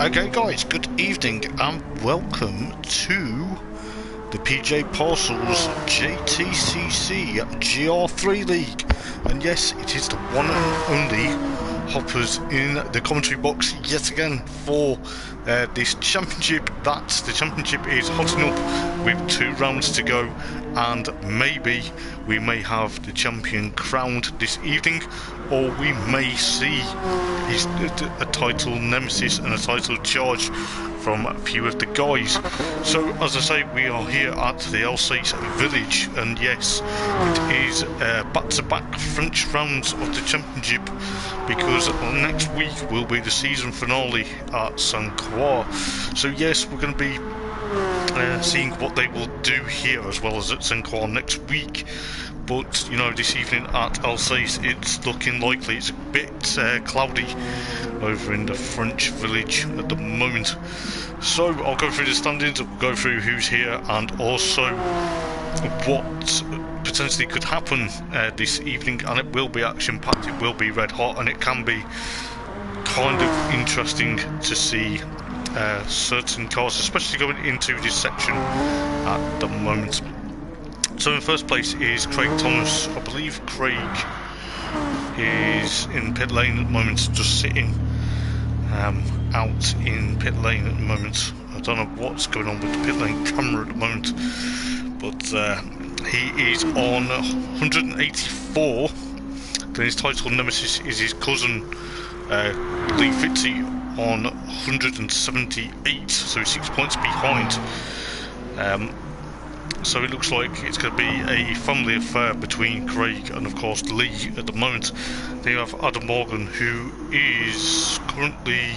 Okay guys, good evening and welcome to the PJ Parcels JTCC GR3 League. And yes, it is the one and only Hoppers in the commentary box yet again for this championship. The championship is hotting up with 2 rounds to go, and maybe we may have the champion crowned this evening, or we may see a title nemesis and a title charge from a few of the guys. So as I say, we are here at the Alsace village, and yes, it is back-to-back French rounds of the championship, because next week will be the season finale at Saint-Croix. So yes, we're going to be seeing what they will do here as well as at Saint-Croix next week. But you know, this evening at Alsace, it's looking likely. It's a bit cloudy over in the French village at the moment. So I'll go through the standings, we'll go through who's here, and also what potentially could happen this evening. And it will be action-packed, it will be red hot, and it can be kind of interesting to see certain cars, especially going into this section at the moment. So in first place is Craig Thomas. I believe Craig is in pit lane at the moment, just sitting out in pit lane at the moment. I don't know what's going on with the pit lane camera at the moment, but he is on 184. Then his title nemesis is his cousin Lee Fitzy on 178, so 6 points behind. So it looks like it's going to be a family affair between Craig and of course Lee at the moment. Then you have Adam Morgan, who is currently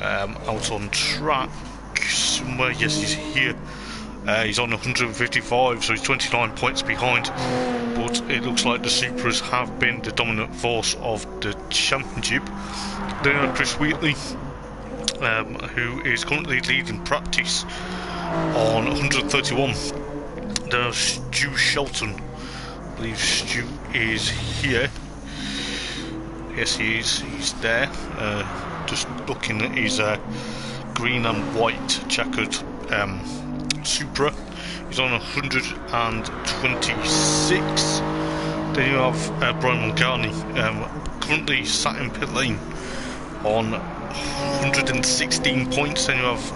out on track somewhere. Yes, he's here. He's on 155, so he's 29 points behind. But it looks like the Supras have been the dominant force of the championship. Then you have Chris Wheatley, who is currently leading practice on 131. Then Stu Shelton. I believe Stu is here. Yes, he is. He's there. Just looking at his green and white checkered Supra. He's on 126. Then you have Brian Mulgarney, currently sat in pit lane on 116 points. Then you have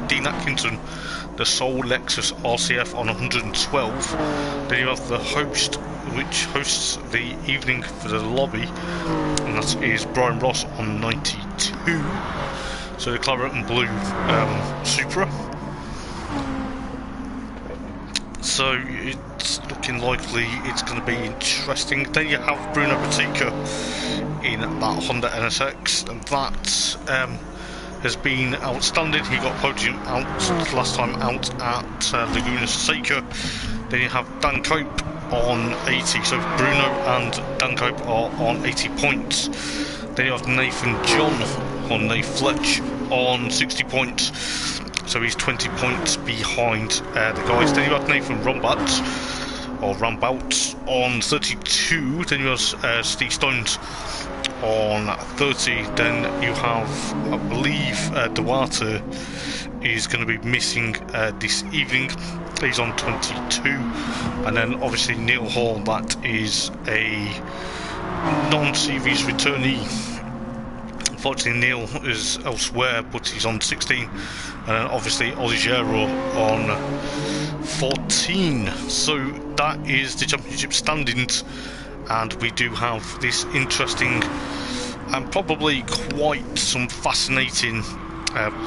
Dean Atkinson, the sole Lexus RCF, on 112. Then you have the host, which hosts the evening for the lobby, and that is Brian Ross on 92. So the claret and blue Supra. So it's looking likely it's going to be interesting. Then you have Bruno Batica in that Honda NSX, and that has been outstanding. He got podium out last time out at Laguna Seca. Then you have Dan Cope on 80, so Bruno and Dan Cope are on 80 points. Then you have Nathan John on Nate Fletch on 60 points, so he's 20 points behind the guys. Then you have Nathan Rambout on 32. Then you have Steve Stones on 30. Then you have, I believe, Duarte is going to be missing this evening. He's on 22. And then obviously Neil Hall, that is a non-series returnee. Unfortunately, Neil is elsewhere, but he's on 16. And then obviously Oligero on 14. So that is the championship standings, and we do have this interesting and probably quite some fascinating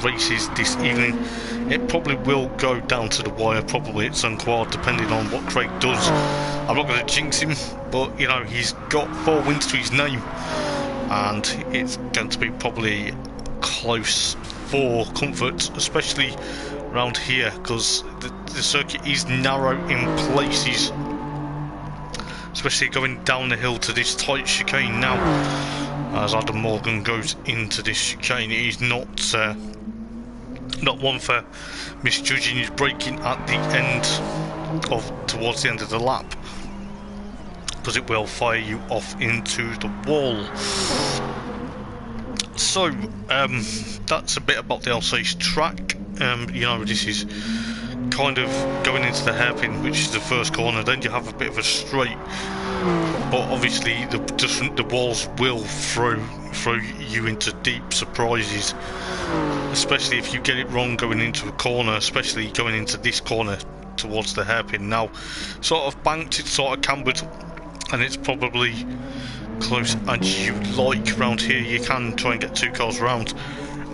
races this evening. It probably will go down to the wire, probably at Saint-Croix, depending on what Craig does. I'm not going to jinx him, but you know, he's got 4 wins to his name, and it's going to be probably close for comfort, especially around here, because the circuit is narrow in places, especially going down the hill to this tight chicane now. As Adam Morgan goes into this chicane, he's not one for misjudging his braking at the end towards the end of the lap, because it will fire you off into the wall. So, that's a bit about the Alsace track. You know, this is kind of going into the hairpin, which is the first corner. Then you have a bit of a straight, but obviously the walls will throw you into deep surprises, especially if you get it wrong going into a corner, especially going into this corner towards the hairpin. Now, sort of banked, it's sort of cambered, and it's probably close as you like round here. You can try and get two cars round,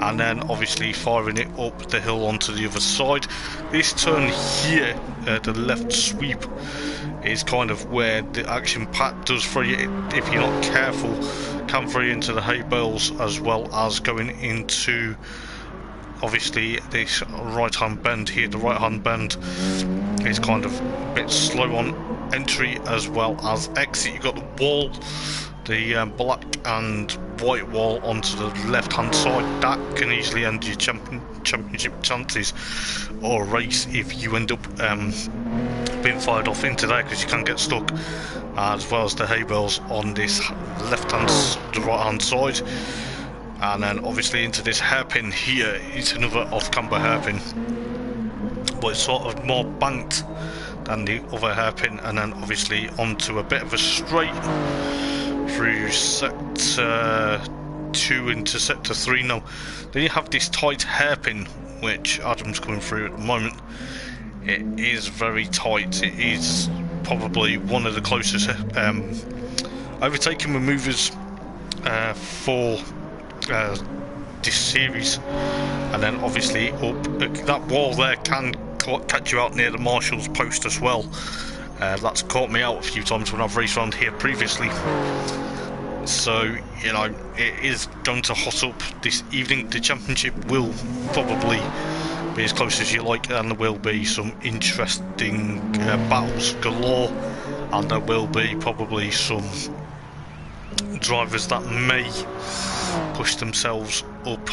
and then obviously firing it up the hill onto the other side. This turn here, the left sweep, is kind of where the action pack does throw you, if you're not careful, can throw you into the hay bales, as well as going into obviously this right hand bend here. The right hand bend is kind of a bit slow on entry as well as exit. You've got the wall, the black and white wall onto the left hand side. That can easily end your championship chances or race if you end up being fired off into there, because you can get stuck, as well as the hay bales on this the right hand side. And then obviously into this hairpin here is another off camber hairpin, but it's sort of more banked than the other hairpin. And then obviously onto a bit of a straight through sector 2 into sector 3 now. Then you have this tight hairpin which Adam's coming through at the moment. It is very tight. It is probably one of the closest overtaking maneuvers for this series. And then obviously up that wall there can catch you out near the marshal's post as well. That's caught me out a few times when I've raced around here previously. So, you know, it is going to hot up this evening. The championship will probably be as close as you like, and there will be some interesting battles galore, and there will be probably some drivers that may push themselves up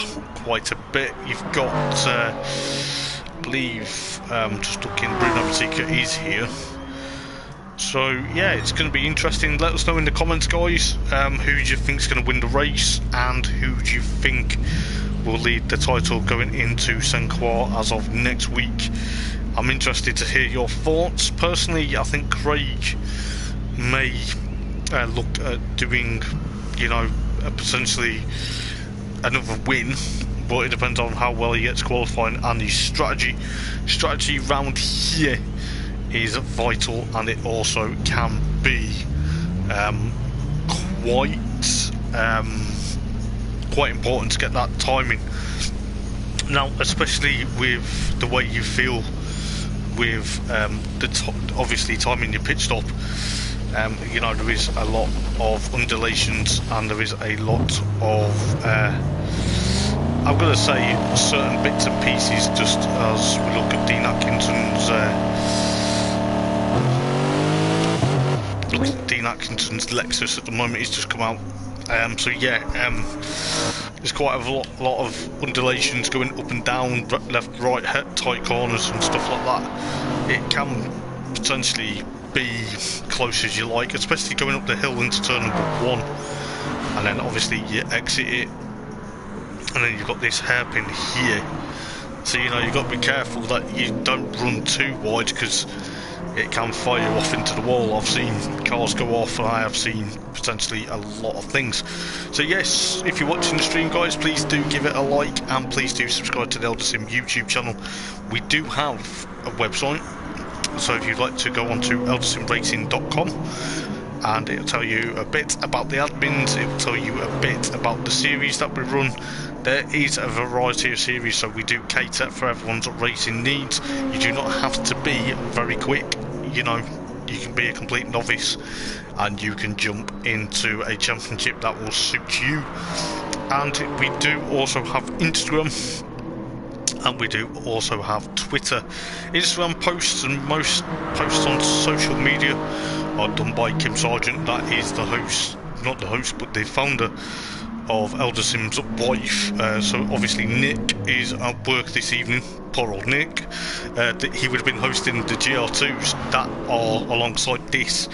quite a bit. You've got, I believe, just looking, Bruno Batica is here. So yeah, it's going to be interesting. Let us know in the comments, guys, who do you think is going to win the race, and who do you think will lead the title going into St. Croix as of next week. I'm interested to hear your thoughts. Personally, I think Craig may look at doing, you know, potentially another win, but it depends on how well he gets qualifying and his strategy round here is vital, and it also can be quite important to get that timing. Now, especially with the way you feel with obviously timing your pit stop, you know, there is a lot of undulations, and there is a lot of I'm going to say certain bits and pieces, just as we look at Dean Atkinson's Lexus at the moment. He's just come out. So yeah, there's quite a lot of undulations going up and down, left, right, tight corners and stuff like that. It can potentially be close as you like, especially going up the hill into turn number 1, and then obviously you exit it, and then you've got this hairpin here. So, you know, you've got to be careful that you don't run too wide, because it can fire you off into the wall. I've seen cars go off, and I have seen potentially a lot of things. So yes, if you're watching the stream, guys, please do give it a like, and please do subscribe to the Eldar Sim YouTube channel. We do have a website, so if you'd like to go on to eldarsimracing.com, and it'll tell you a bit about the admins, it will tell you a bit about the series that we run. There is a variety of series, so we do cater for everyone's racing needs. You do not have to be very quick, you know, you can be a complete novice, and you can jump into a championship that will suit you. And we do also have Instagram, and we do also have Twitter. Instagram posts and most posts on social media are done by Kim Sargent. That is the host, not the host, but the founder of Eldar Sim's wife. So obviously Nick is at work this evening. Poor old Nick. He would have been hosting the GR2s that are alongside this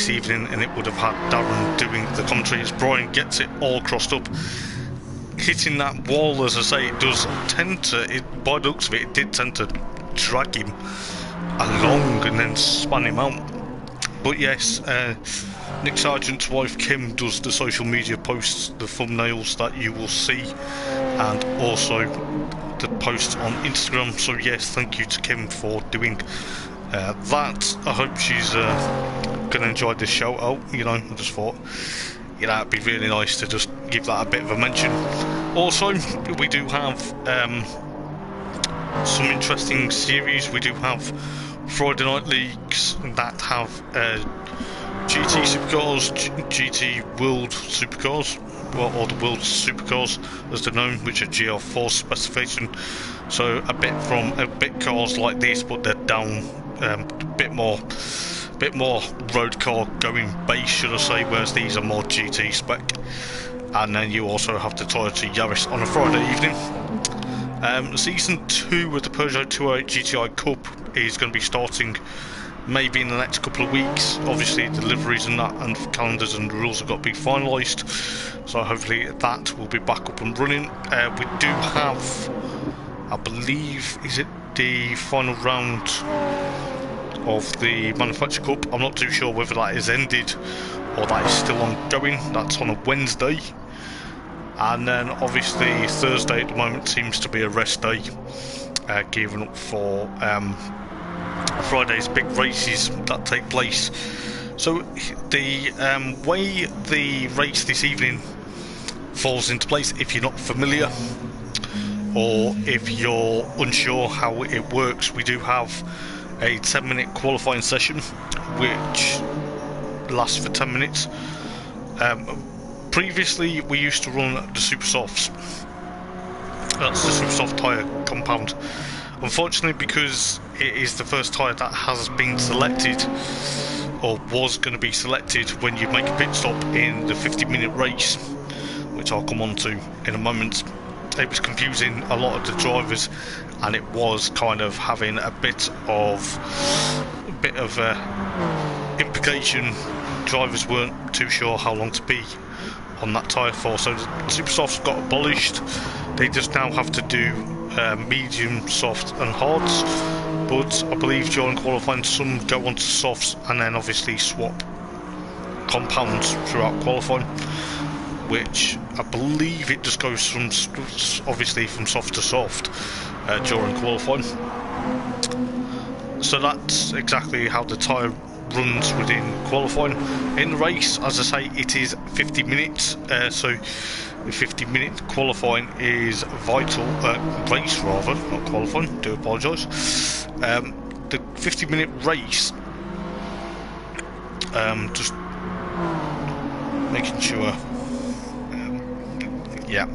evening, and it would have had Darren doing the commentary as Brian gets it all crossed up. hitting that wall, as I say, it does tend to, by the looks of it, it did tend to drag him along and then span him out. But yes, Nick Sargent's wife Kim does the social media posts, the thumbnails that you will see, and also the posts on Instagram. So yes, thank you to Kim for doing that. I hope she's gonna enjoy this shout out. You know, I just thought, you know, it'd be really nice to just give that a bit of a mention. Also, we do have some interesting series. We do have Friday night leagues that have GT Supercars, GT World Supercars, or the World Supercars as they're known, which are GR4 specification. So a bit cars like this, but they're down a bit more road car going base, should I say, whereas these are more GT spec. And then you also have the Toyota Yaris on a Friday evening. Season 2 of the Peugeot 208 GTI Cup is going to be starting maybe in the next couple of weeks. Obviously deliveries and that and calendars and rules have got to be finalised, so hopefully that will be back up and running. We do have, I believe, is it the final round of the Manufacturer Cup? I'm not too sure whether that is ended or that is still ongoing. That's on a Wednesday. And then obviously Thursday at the moment seems to be a rest day, gearing up for Friday's big races that take place. So the way the race this evening falls into place, if you're not familiar or if you're unsure how it works, we do have a 10-minute qualifying session which lasts for 10 minutes. Previously we used to run the Super Softs. That's the Super Soft tyre compound. Unfortunately, because it is the first tyre that has been selected, or was going to be selected, when you make a pit stop in the 50-minute race, which I'll come on to in a moment, it was confusing a lot of the drivers, and it was kind of having a bit of implication. Drivers weren't too sure how long to be on that tyre for, so the Super Softs got abolished. They just now have to do medium, soft and hards, but I believe during qualifying some go onto softs and then obviously swap compounds throughout qualifying, which I believe it just goes from obviously from soft to soft during qualifying. So that's exactly how the tyre runs within qualifying. In the race, as I say, it is 50 minutes, so the 50-minute qualifying is vital, race rather, not qualifying, do apologise. The 50-minute race, just making sure, yeah,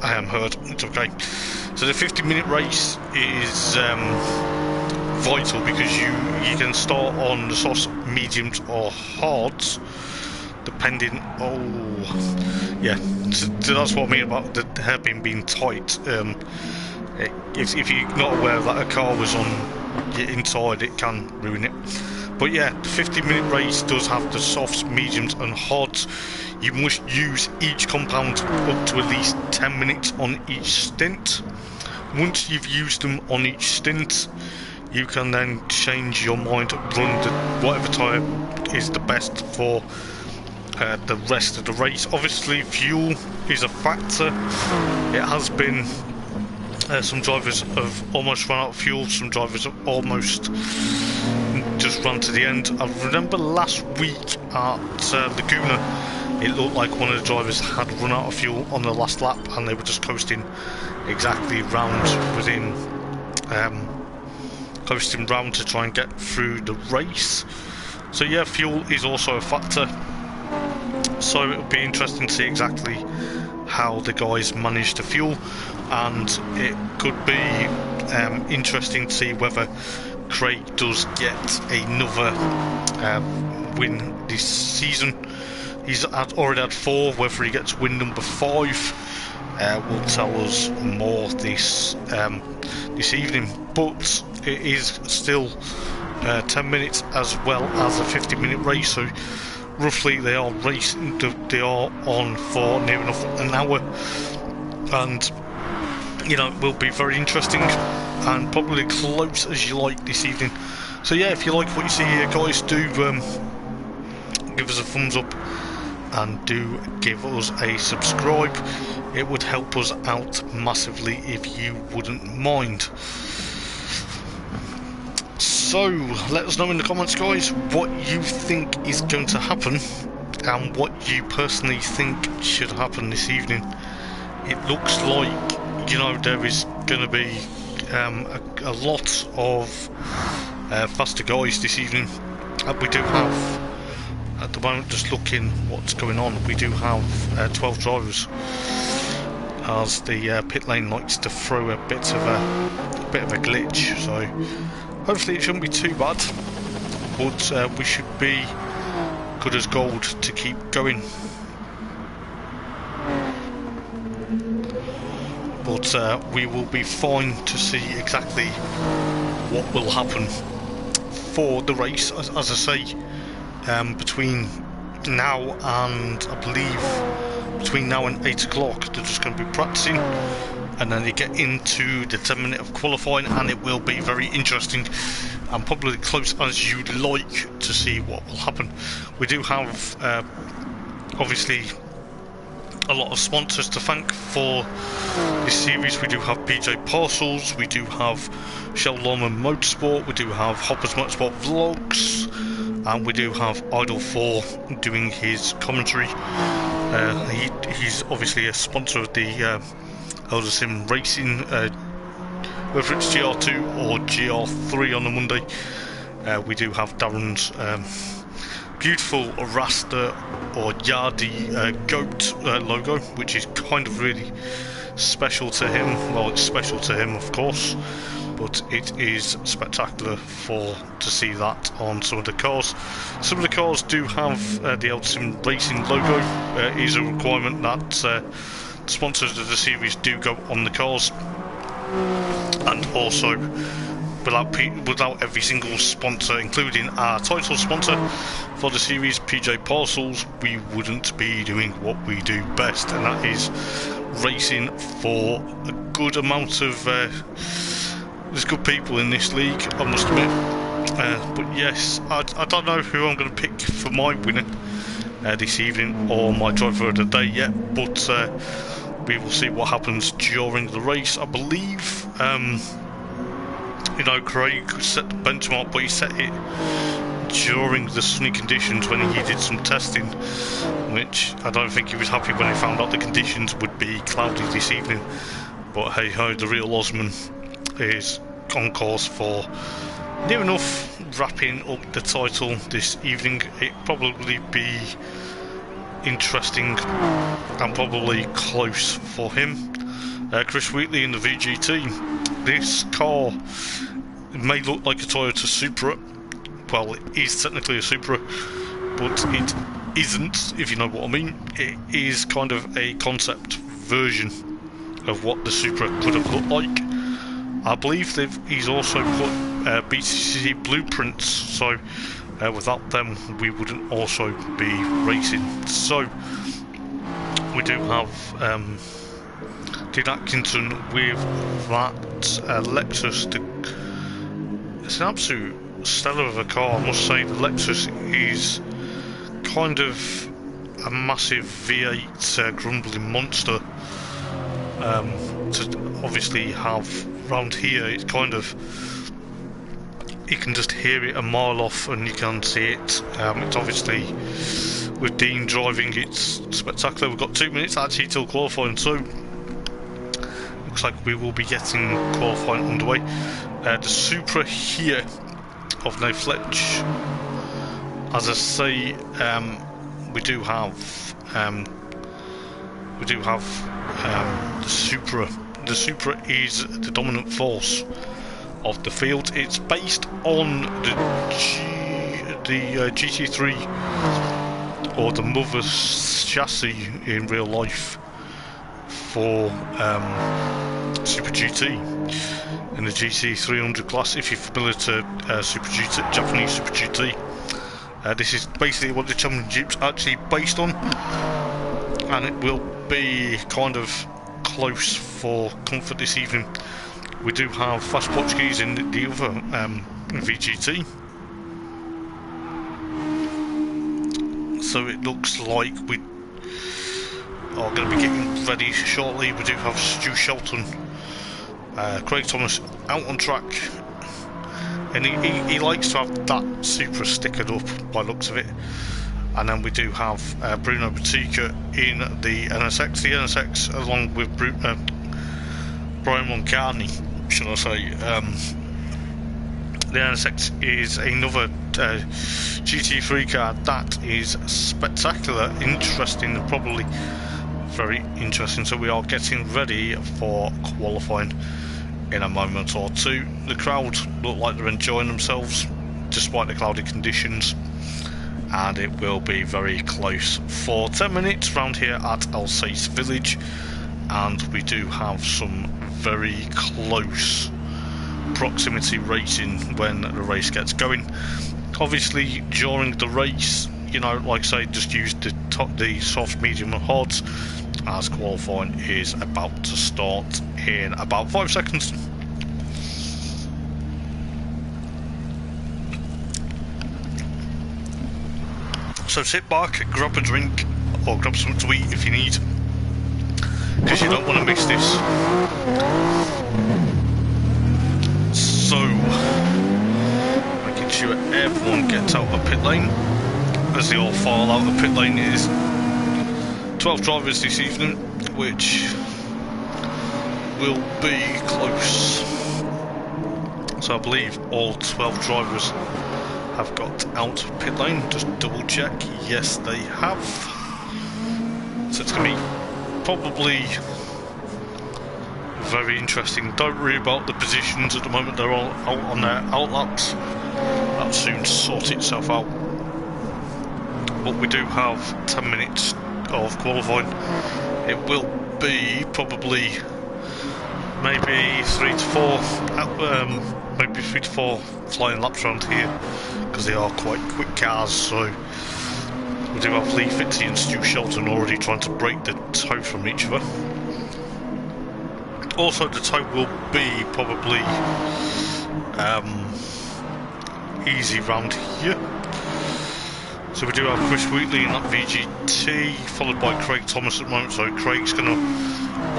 I am heard, it's okay. So the 50-minute race is vital because you can start on the softs, mediums or hards, depending. Yeah, so that's what I mean about the hairpin being tight. If you're not aware that a car was on your inside, it can ruin it. But yeah, the 50-minute race does have the softs, mediums and hards. You must use each compound up to at least 10 minutes on each stint. Once you've used them on each stint, you can then change your mind, run whatever tyre is the best for the rest of the race. Obviously fuel is a factor. It has been some drivers have almost run out of fuel, some drivers have almost just run to the end. I remember last week at Laguna, it looked like one of the drivers had run out of fuel on the last lap and they were just coasting exactly round within coasting round to try and get through the race. So yeah, fuel is also a factor. So it'll be interesting to see exactly how the guys manage to fuel, and it could be interesting to see whether Craig does get another win this season. He's already had 4. Whether he gets win number 5 will tell us more this evening. But it is still 10 minutes as well as a 50-minute race, so roughly they are racing. They are on for near enough an hour. and you know, it will be very interesting and probably close as you like this evening. So yeah, if you like what you see here, guys, do give us a thumbs up and do give us a subscribe. It would help us out massively if you wouldn't mind. So let us know in the comments, guys, what you think is going to happen and what you personally think should happen this evening. It looks like, you know, there is going to be a lot of faster guys this evening. We do have, at the moment, just looking what's going on, we do have 12 drivers, as the pit lane likes to throw a bit of a glitch. So hopefully it shouldn't be too bad, but we should be good as gold to keep going. But we will be fine to see exactly what will happen for the race, as I say, between now and, I believe, between now and 8 o'clock, they're just going to be practicing, and then they get into the 10-minute of qualifying, and it will be very interesting and probably close as you'd like to see what will happen. We do have, obviously, a lot of sponsors to thank for this series. We do have PJ Parcels, we do have Shell Lawman Motorsport, we do have Hopper's Motorsport Vlogs, and we do have Idle 4 doing his commentary. He's obviously a sponsor of the Alsace Racing, whether it's GR2 or GR3 on a Monday. We do have Darren's beautiful Rasta or Yardi goat logo, which is kind of really special to him. Well, it's special to him, of course, but it is spectacular to see that on some of the cars. Some of the cars do have the Alsace Racing logo. It is a requirement that sponsors of the series do go on the cars, and also without every single sponsor, including our title sponsor for the series, PJ Parcels, we wouldn't be doing what we do best, and that is racing for a good amount of there's good people in this league, I must admit, but yes, I don't know who I'm going to pick for my winner this evening, or my driver of the day yet, but we will see what happens during the race. I believe you know, Craig set the benchmark, but he set it during the sunny conditions when he did some testing, which I don't think he was happy when he found out the conditions would be cloudy this evening. But hey ho, the real Osman is on course for near enough wrapping up the title this evening. It probably be interesting and probably close for him. Chris Wheatley in the VGT. This car may look like a Toyota Supra. Well, it is technically a Supra, but it isn't, if you know what I mean. It is kind of a concept version of what the Supra could have looked like. I believe he's also put BTCC blueprints, so without them we wouldn't also be racing. So we do have Dean Atkinson with that Lexus. It's an absolute stellar of a car, I must say. The Lexus is kind of a massive V8 grumbling monster. To obviously have round here, it's kind of, you can just hear it a mile off and you can see it. It's obviously, with Dean driving, it's spectacular. We've got 2 minutes actually till qualifying, so looks like we will be getting qualifying underway. The Supra here of No Fletch, as I say, we do have the Supra. The Supra is the dominant force of the field. It's based on the GT3, or the mother's chassis in real life for Super GT in the GT300 class. If you're familiar to Super GT, Japanese Super GT, this is basically what the championship's actually based on, and it will be kind of close for comfort this evening. We do have fast Portuguese in the other VGT, so it looks like we are going to be getting ready shortly. We do have Stu Shelton, Craig Thomas out on track, and he likes to have that Supra stickered up by the looks of it. And then we do have Bruno Batica in the NSX. The NSX, along with Brian Moncani, should I say. The NSX is another GT3 car that is spectacular, interesting, and probably very interesting. So we are getting ready for qualifying in a moment or two. The crowd look like they're enjoying themselves despite the cloudy conditions, and it will be very close for 10 minutes round here at Alsace Village, and we do have some very close proximity racing when the race gets going. Obviously during the race, you know, like I say, just use the soft, medium and hards, as qualifying is about to start in about 5 seconds. So sit back, grab a drink, or grab something to eat if you need, because you don't want to miss this. So, making sure everyone gets out of pit lane, as they all file out of pit lane. It is 12 drivers this evening, which will be close. So I believe all 12 drivers have got out of pit lane. Just double check. Yes, they have. So it's going to be probably very interesting. Don't worry about the positions at the moment. They're all out on their outlaps. That'll soon sort itself out. But we do have 10 minutes of qualifying. It will be probably maybe 3 to 4 flying laps around here, because they are quite quick cars. So we do have Lee Fitzy and Stu Shelton already trying to break the toe from each other. Also, the toe will be probably easy round here. So we do have Chris Wheatley in that VGT, followed by Craig Thomas at the moment. So Craig's going to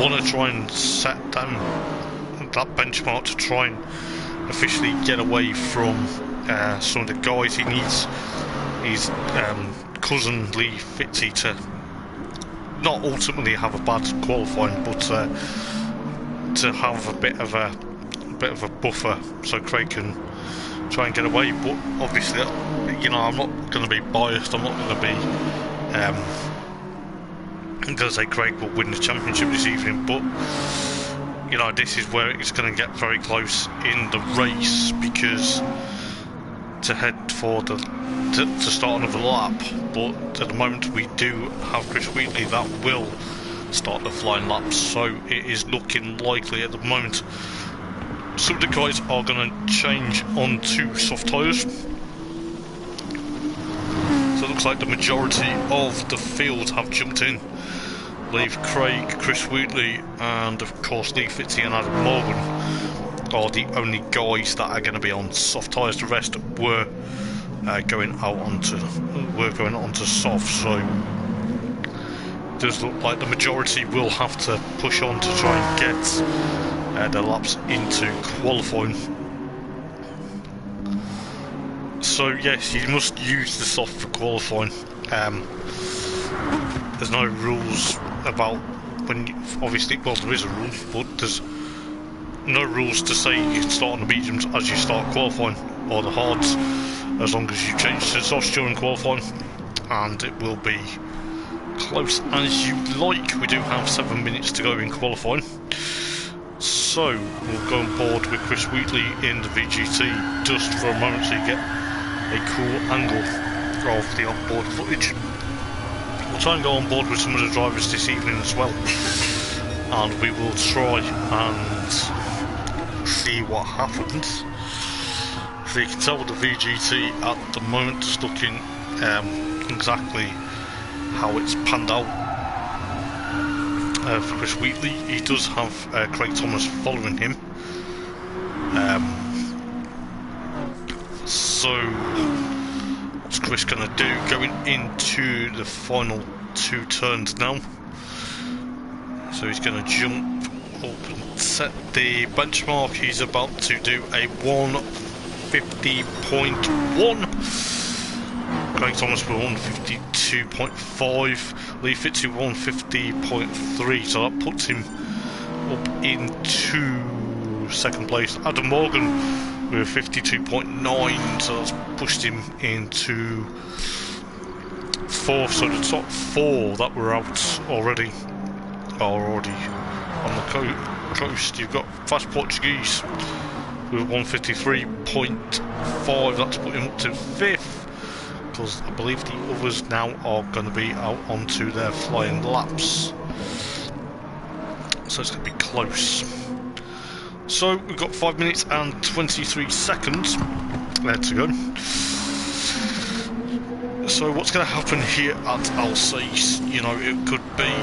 want to try and set down that benchmark to try and officially get away from some of the guys. He needs his cousin Lee Fitzy to not ultimately have a bad qualifying, but to have a bit of a buffer so Craig can try and get away. But obviously, you know, I'm not going to be biased. I'm not going to say Craig will win the championship this evening, but you know, this is where it's going to get very close in the race, because to head for to start another lap. But at the moment we do have Chris Wheatley that will start the flying laps, so it is looking likely at the moment some of the guys are going to change onto soft tyres. So it looks like the majority of the field have jumped in. Leave Craig, Chris Wheatley, and of course Lee Fitzy and Adam Morgan are the only guys that are going to be on soft tyres. The rest were going onto soft. So it does look like the majority will have to push on to try and get their laps into qualifying. So yes, you must use the soft for qualifying. There's no rules about when you, obviously, well, there is a rule, but there's no rules to say you can start on the mediums as you start qualifying, or the hards, as long as you change to softs during qualifying, and it will be close as you like. We do have 7 minutes to go in qualifying, so we'll go on board with Chris Wheatley in the VGT just for a moment so you get a cool angle of the onboard footage. We'll try and go on board with some of the drivers this evening as well, and we will try and see what happens. So you can tell the VGT at the moment is looking exactly how it's panned out. for Chris Wheatley. He does have Craig Thomas following him. So what's Chris going to do going into the final 2 turns now? So he's going to jump up and set the benchmark. He's about to do a 150.1. Craig Thomas for 152.5. Lee Fitzey 150.3. So that puts him up into second place. Adam Morgan with 52.9. So that's pushed him into 4th. So the top 4 that were out already are already on the coast. You've got Fast Portuguese with 153.5. That's put him up to 5th, because I believe the others now are going to be out onto their flying laps. So it's going to be close. So we've got 5 minutes and 23 seconds left to go. So what's going to happen here at Alsace? You know, it could be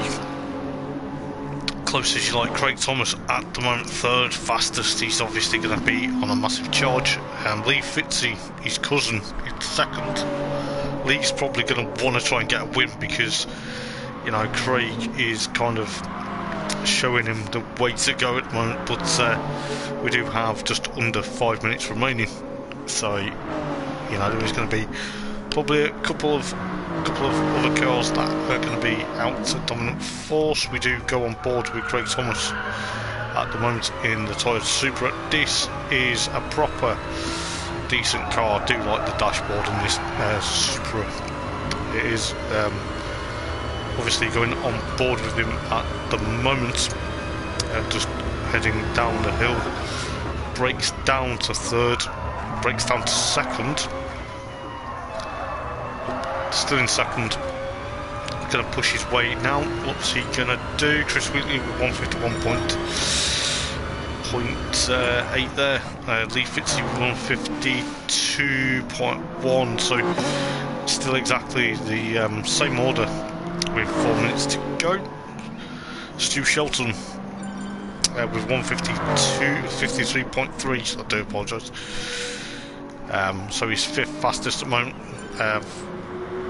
close as you like. Craig Thomas at the moment 3rd, fastest. He's obviously going to be on a massive charge. Lee Fitzey, his cousin, is 2nd. Lee's probably going to want to try and get a win, because, you know, Craig is kind of showing him the way to go at the moment. But we do have just under 5 minutes remaining, so you know there is going to be probably a couple of other cars that are going to be out at dominant force. We do go on board with Craig Thomas at the moment in the Toyota Supra. This is a proper decent car. I do like the dashboard in this Supra. It is obviously going on board with him at the moment, just heading down the hill. Breaks down to 3rd, breaks down to 2nd. Still in 2nd, going to push his way now. What's he going to do? Chris Wheatley with 151.8 there. Lee Fitzey with 152.1. So still exactly the same order with 4 minutes to go. Stu Shelton with 152.53. So I do apologise. So he's 5th fastest at the moment.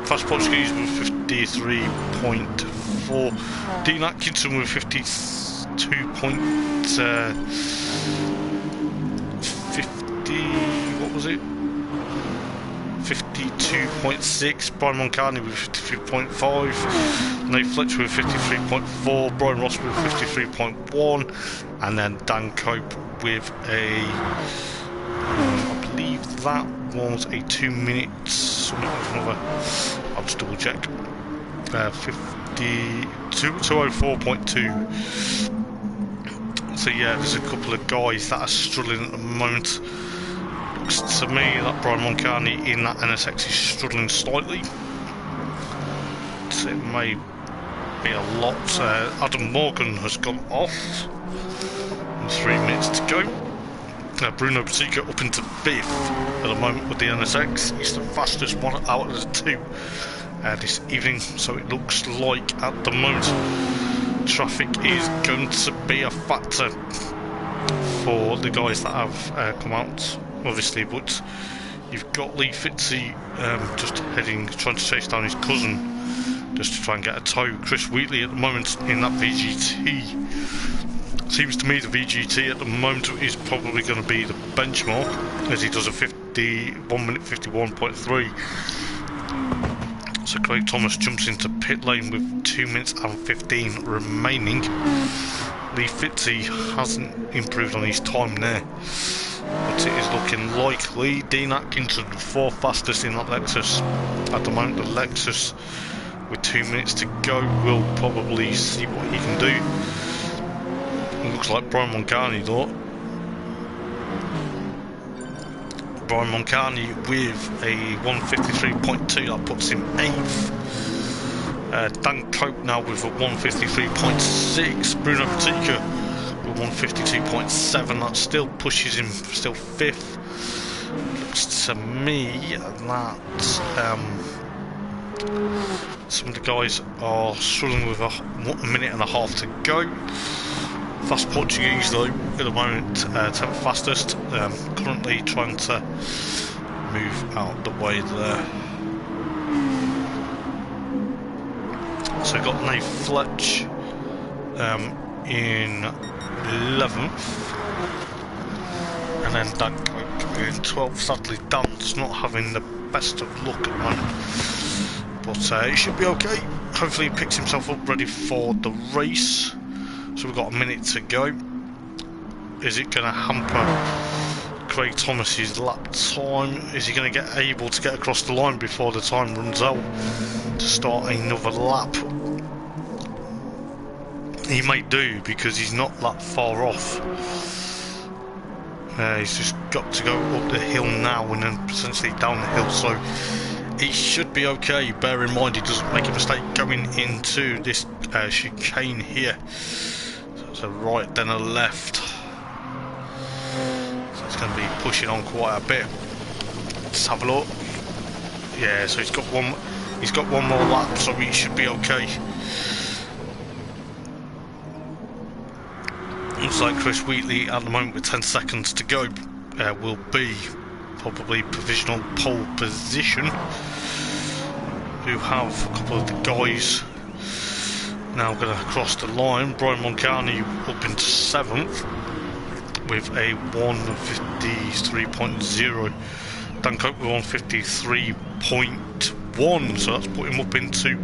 Fast Portuguese with 53.4. Dean Atkinson with 52.6. Brian Moncani with 53.5. Nate Fletcher with 53.4. Brian Ross with 53.1. And then Dan Cope with a, I believe that was a 2 minutes, something like another, I'll just double check, 204.2. So yeah, there's a couple of guys that are struggling at the moment. Looks to me that Brian Moncani in that NSX is struggling slightly, so it may be a lot. Adam Morgan has gone off, and 3 minutes to go. Bruno Basica up into 5th at the moment with the NSX. He's the fastest one out of the 2 this evening, so it looks like at the moment traffic is going to be a factor for the guys that have come out, obviously. But you've got Lee Fitzey just trying to chase down his cousin just to try and get a tow. Chris Wheatley at the moment in that VGT. Seems to me the VGT at the moment is probably going to be the benchmark, as he does a 1 minute 51.3. So Craig Thomas jumps into pit lane with 2 minutes and 15 remaining. Lee Fitzey hasn't improved on his time there, but it is looking likely. Dean Atkinson, 4th fastest in that Lexus at the moment. The Lexus with 2 minutes to go will probably see what he can do. It looks like Brian Moncani though. Brian Moncani with a 153.2, that puts him 8th. Dan Cope now with a 153.6. Bruno Basica with 152.7. That still pushes him, still 5th. Looks to me that Some of the guys are struggling with a minute and a half to go. Fast Portuguese though, at the moment, 10th fastest. Currently trying to move out the way there. So we've got Nate Fletch in 11th, and then Dan Coke in 12th. Sadly, Dan's not having the best of luck at the moment, but it should be okay. Hopefully he picks himself up ready for the race. So we've got a minute to go. Is it going to hamper Craig Thomas's lap time? Is he going to get able to get across the line before the time runs out to start another lap? He may do, because he's not that far off. He's just got to go up the hill now and then potentially down the hill, so he should be okay. Bear in mind he doesn't make a mistake going into this chicane here. So it's a right then a left. So it's going to be pushing on quite a bit. Let's have a look. Yeah, so he's got one more lap, so he should be okay. Looks like Chris Wheatley at the moment with 10 seconds to go will be probably provisional pole position. We have a couple of the guys now going to cross the line. Brian Moncani up into 7th with a 1:53.0. Dan Cope with 1:53.1, so that's put him up into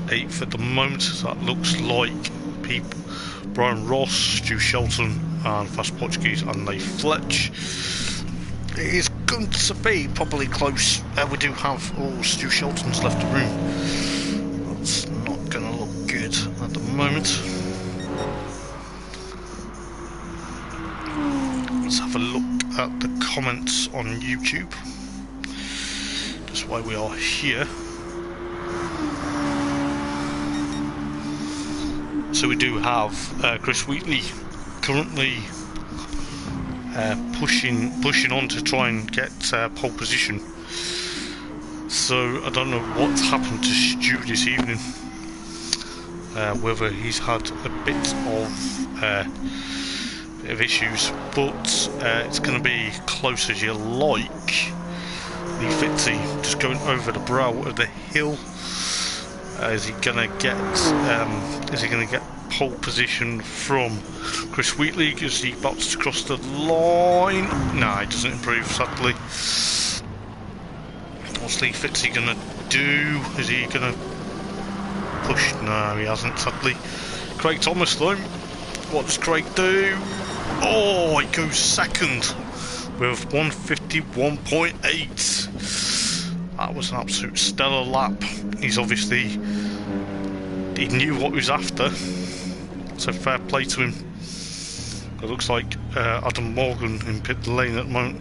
8th at the moment. So that looks like people. Brian Ross, Stu Shelton, and Fast Portuguese and Nate Fletch. It is going to be probably close. We do have Stu Shelton's left the room. That's not going to look good at the moment. Let's have a look at the comments on YouTube. That's why we are here. So we do have Chris Wheatley currently pushing on to try and get pole position. So I don't know what's happened to Stu this evening. Whether he's had a bit of issues, but it's going to be close as you like. Lee Fitzy just going over the brow of the hill. Is he gonna get pole position from Chris Wheatley? Is he about to cross the line? No, he doesn't improve, sadly. What's Lee Fitzy gonna do? Is he gonna push? No, he hasn't, sadly. Craig Thomas though, what does Craig do? Oh, he goes second with 1:51.8. That was an absolute stellar lap. He's obviously, he knew what he was after, so fair play to him. It looks like Adam Morgan in pit lane at the moment.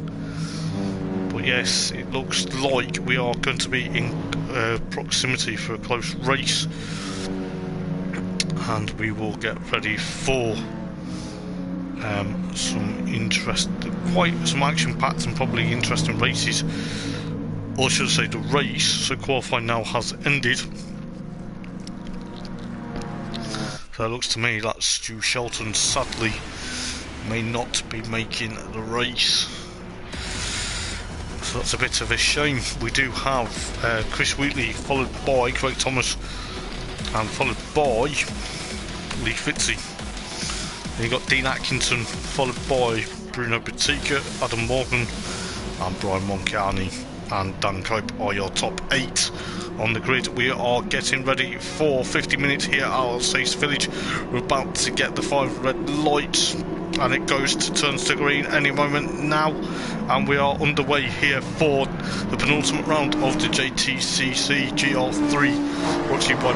But yes, it looks like we are going to be in proximity for a close race, and we will get ready for some action-packed and probably interesting races. Or should I say the race, so qualifying now has ended. So it looks to me that Stu Shelton sadly may not be making the race. So that's a bit of a shame. We do have Chris Wheatley followed by Craig Thomas and followed by Lee Fitzy. Then you've got Dean Atkinson followed by Bruno Batika, Adam Morgan and Brian Moncani. And Dan Cope are your top 8 on the grid. We are getting ready for 50 minutes here at Alsace Village. We're about to get the 5 red lights, and it goes to turns to green any moment now, and we are underway here for the penultimate round of the JTCC GR3, brought to you by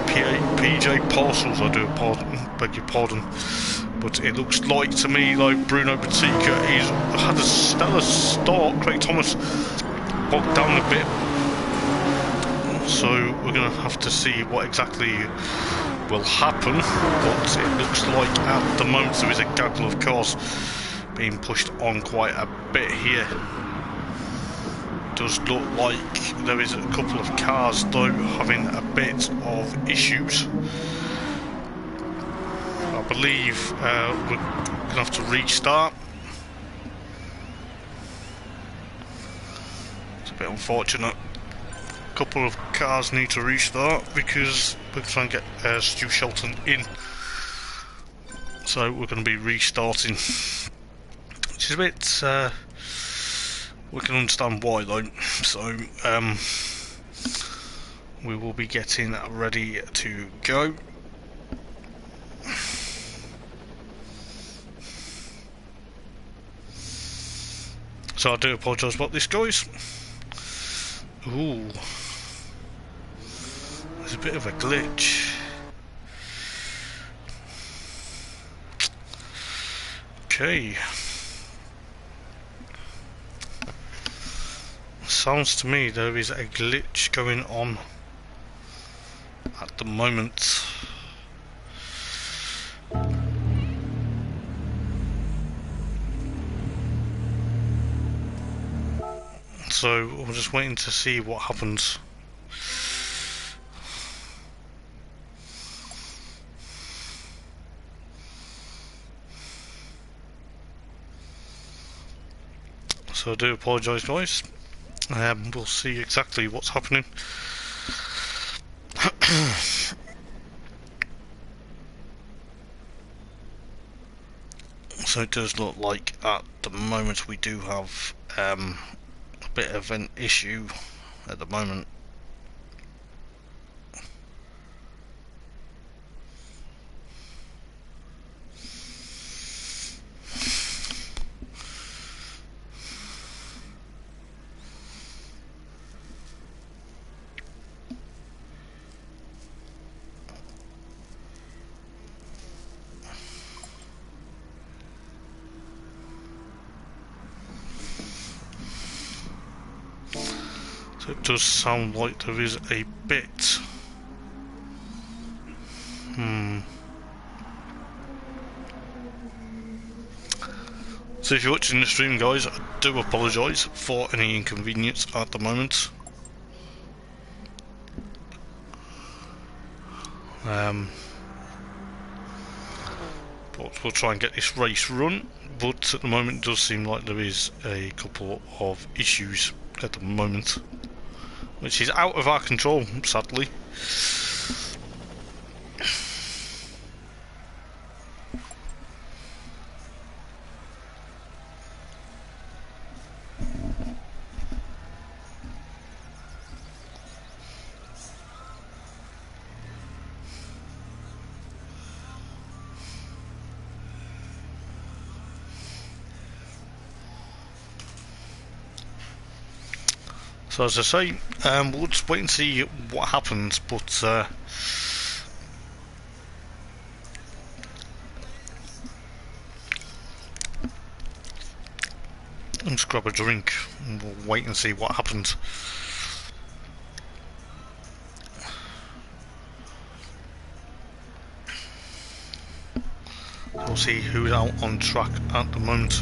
PJ Parcels. I do beg your pardon, but it looks like to me like Bruno Batika has had a stellar start. Craig Thomas bogged down a bit, so we're going to have to see what exactly will happen. But it looks like at the moment there is a gaggle of cars being pushed on quite a bit here. does look like there is a couple of cars though having a bit of issues. I believe we're going to have to restart. It's a bit unfortunate. A couple of cars need to restart because we're trying to get Stu Shelton in. So we're going to be restarting. Which is a bit... we can understand why though. So we will be getting ready to go. So I do apologise about this, guys. Ooh, there's a bit of a glitch. Okay. Sounds to me there is a glitch going on at the moment. So we're just waiting to see what happens. So I do apologise, guys. We'll see exactly what's happening. So it does look like at the moment we do have a bit of an issue at the moment. So it does sound like there is a bit. So if you're watching the stream, guys, I do apologise for any inconvenience at the moment. But we'll try and get this race run. But at the moment it does seem like there is a couple of issues at the moment, which is out of our control, sadly. So as I say, we'll just wait and see what happens, but let's grab a drink and we'll wait and see what happens. We'll see who's out on track at the moment.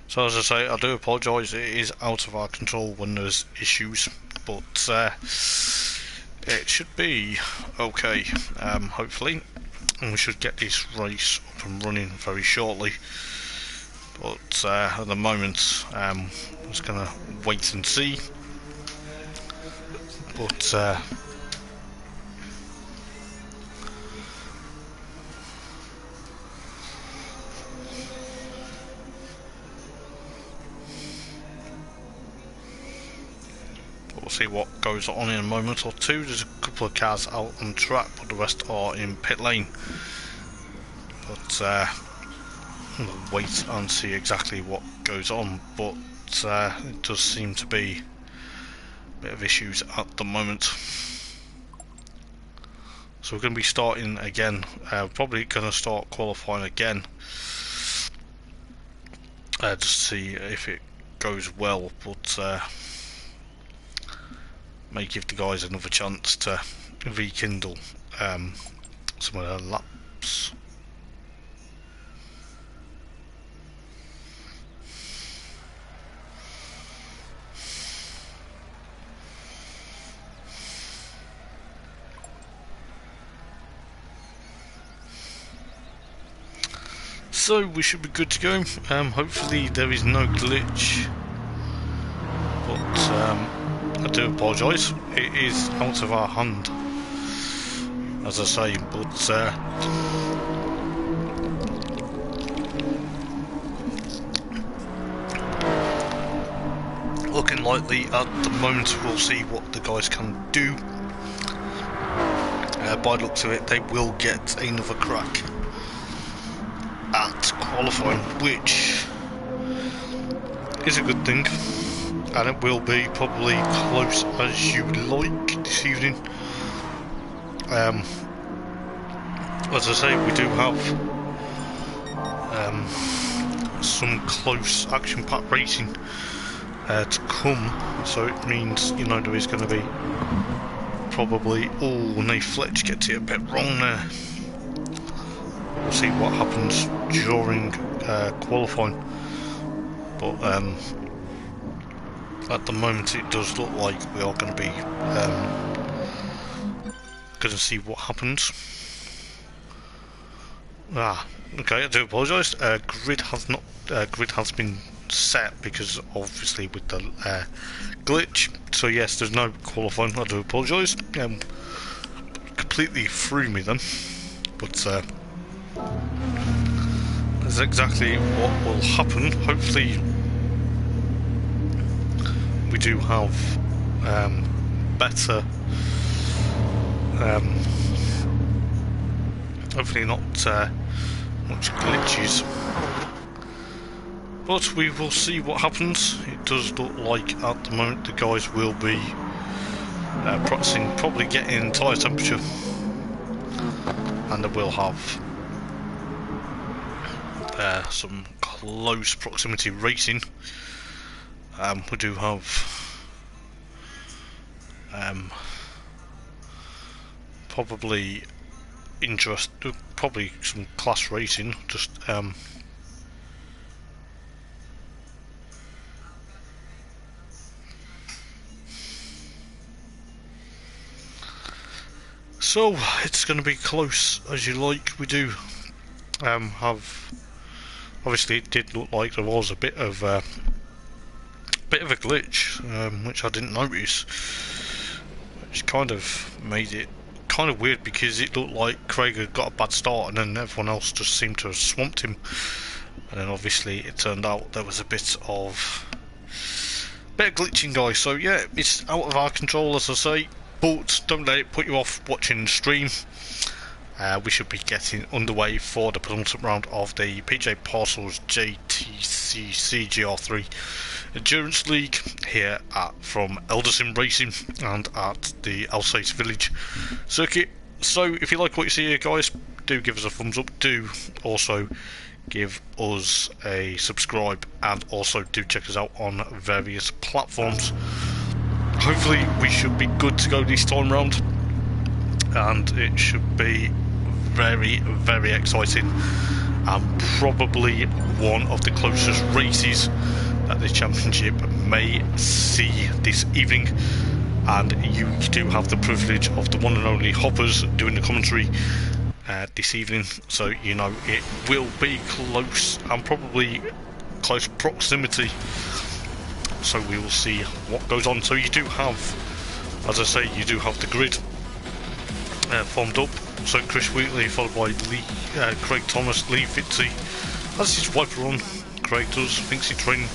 So as I say, I do apologise, it is out of our control when there's issues, but it should be okay, hopefully, and we should get this race up and running very shortly. But at the moment, I'm just going to wait and see, but we'll see what goes on in a moment or two. There's a couple of cars out on track, but the rest are in pit lane. But we'll wait and see exactly what goes on, but it does seem to be a bit of issues at the moment. So we're going to be starting again, probably going to start qualifying again, just to see if it goes well, but may give the guys another chance to rekindle some of their laps. So we should be good to go. Hopefully there is no glitch, but I do apologise. It is out of our hand, as I say, but looking likely at the moment. We'll see what the guys can do. By the looks of it, they will get another crack at qualifying, which is a good thing, and it will be probably close as you like this evening. As I say, we do have some close action-packed racing to come, so it means, you know, there is going to be probably... Oh, Nate Fletch gets it a bit wrong there. We'll see what happens during qualifying, but at the moment it does look like we are going to be going to see what happens. Okay, I do apologise. Grid has been set because obviously with the glitch. So yes, there's no qualifying. I do apologise. Completely threw me then, but that's exactly what will happen. Hopefully we do have better, hopefully not much glitches, but we will see what happens. It does look like at the moment the guys will be practicing, probably getting tyre temperature, and they will have some close proximity racing. We do have probably probably some class racing, just so it's going to be close as you like. We do have, obviously it did look like there was a bit of a glitch, which I didn't notice, which kind of made it kind of weird, because it looked like Craig had got a bad start and then everyone else just seemed to have swamped him, and then obviously it turned out there was a bit of glitching, guys. So yeah, it's out of our control, as I say, but don't let it put you off watching the stream. We should be getting underway for the penultimate round of the PJ Parcels JTCC GR3 Endurance League here from Eldar Racing and at the Alsace Village circuit. So if you like what you see here, guys, do give us a thumbs up, do also give us a subscribe, and also do check us out on various platforms. Hopefully we should be good to go this time round, and it should be very, very exciting, and probably one of the closest races that the championship may see this evening. And you do have the privilege of the one and only Hoppers doing the commentary this evening, so you know it will be close, and probably close proximity, so we will see what goes on. So you do have, as I say, you do have the grid formed up. So Chris Wheatley followed by Craig Thomas, Lee Fitzy has his wiper on, Craig does, thinks he's training,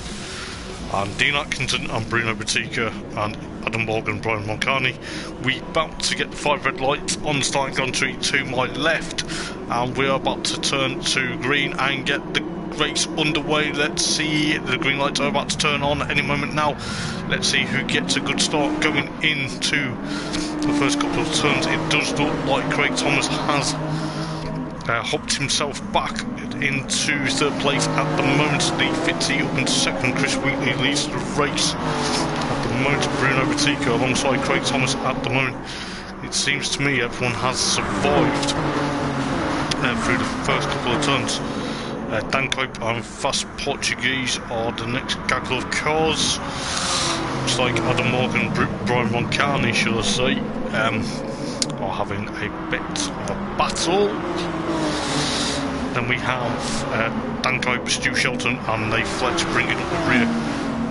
and Dean Atkinson and Bruno Batica and Adam Morgan, Brian Moncani. We about to get the 5 red lights on the starting country to my left, and we are about to turn to green and get the race underway. Let's see, the green lights are about to turn on any moment now. Let's see who gets a good start going into the first couple of turns. It does look like Craig Thomas has hopped himself back into third place at the moment. Lee Fitzy up into second. Chris Wheatley leads the race at the moment. Bruno Batica alongside Craig Thomas at the moment. It seems to me everyone has survived through the first couple of turns. Dan Cope and Fast Portuguese are the next gaggle of cars. Looks like Adam Morgan, Brian Moncani, should I say, are having a bit of a battle. Then we have Dan Cope, Stu Shelton and Nate Fletch bringing up the rear.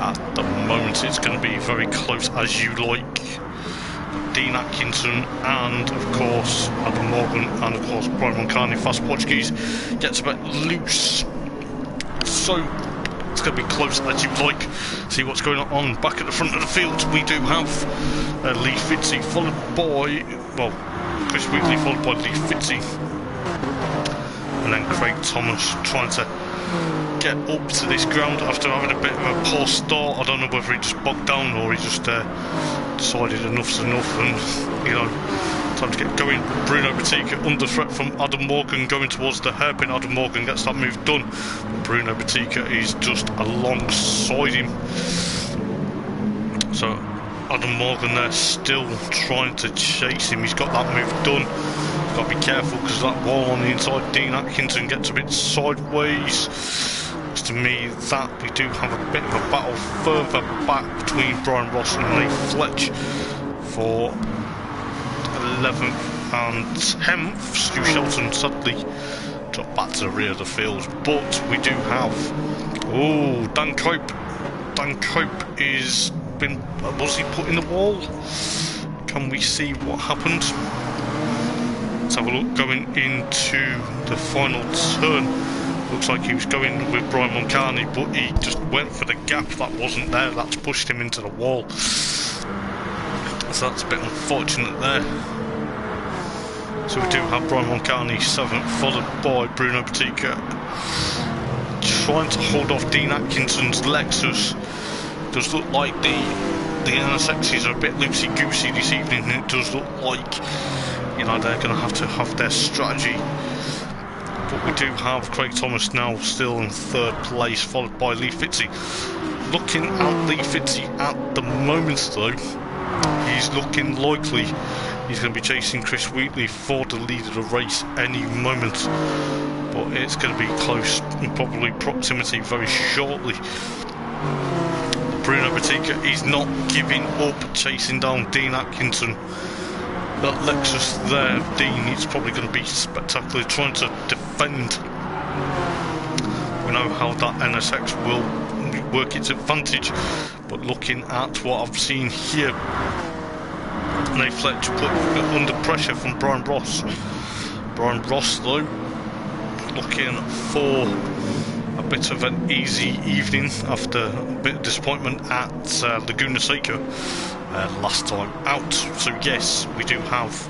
At the moment it's going to be very close as you like. Dean Atkinson and of course Adam Morgan and of course Brian Moncani. Fast Portuguese gets a bit loose, so it's going to be close as you like. See what's going on back at the front of the field. We do have Lee Fitzy followed by, well, Chris Wheatley followed by Lee Fitzy, and then Craig Thomas trying to get up to this ground after having a bit of a poor start. I don't know whether he just bogged down or he just decided enough's enough and, you know, time to get going. Bruno Batica under threat from Adam Morgan going towards the hairpin. Adam Morgan gets that move done, but Bruno Batica is just alongside him. So Adam Morgan there still trying to chase him. He's got that move done. He's got to be careful because that wall on the inside, Dean Atkinson gets a bit sideways. Looks to me that we do have a bit of a battle further back between Brian Ross and Nate Fletch for 11th and 10th. Stu Shelton sadly dropped back to the rear of the field, but we do have, oh, Dan Cope. Dan Cope is been, was he put in the wall? Can we see what happened? Let's have a look going into the final turn. Looks like he was going with Brian Moncani, but he just went for the gap that wasn't there. That's pushed him into the wall. So that's a bit unfortunate there. So we do have Brian Moncani 7th, followed by Bruno Batica. Trying to hold off Dean Atkinson's Lexus. Does look like the NSXs are a bit loosey-goosey this evening, and it does look like, you know, they're going to have their strategy. But we do have Craig Thomas now still in third place, followed by Lee Fitzy. Looking at Lee Fitzy at the moment though, he's looking likely he's going to be chasing Chris Wheatley for the lead of the race any moment. But it's going to be close in probably proximity very shortly. Bruno Batica is not giving up, chasing down Dean Atkinson. That Lexus there, Dean, it's probably going to be spectacular, trying to defend. We know how that NSX will work its advantage, but looking at what I've seen here, Nate Fletch put under pressure from Brian Ross. Brian Ross though, looking for a bit of an easy evening after a bit of disappointment at Laguna Seca last time out. So yes, we do have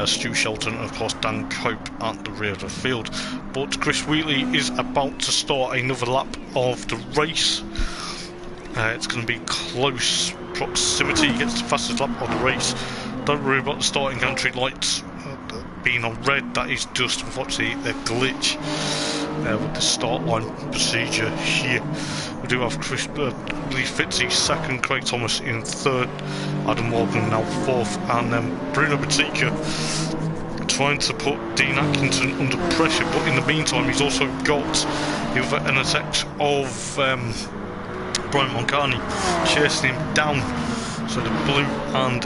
Stu Shelton and of course Dan Cope at the rear of the field, but Chris Wheatley is about to start another lap of the race. It's going to be close proximity. He gets the fastest lap of the race. Don't worry about the starting gantry lights being on red. That is just unfortunately a glitch with the start line procedure here. We do have Lee Fitzy second, Craig Thomas in third, Adam Morgan now fourth, and then Bruno Batica trying to put Dean Atkinson under pressure, but in the meantime he's also got the other NSX of Brian Moncani chasing him down. So the blue and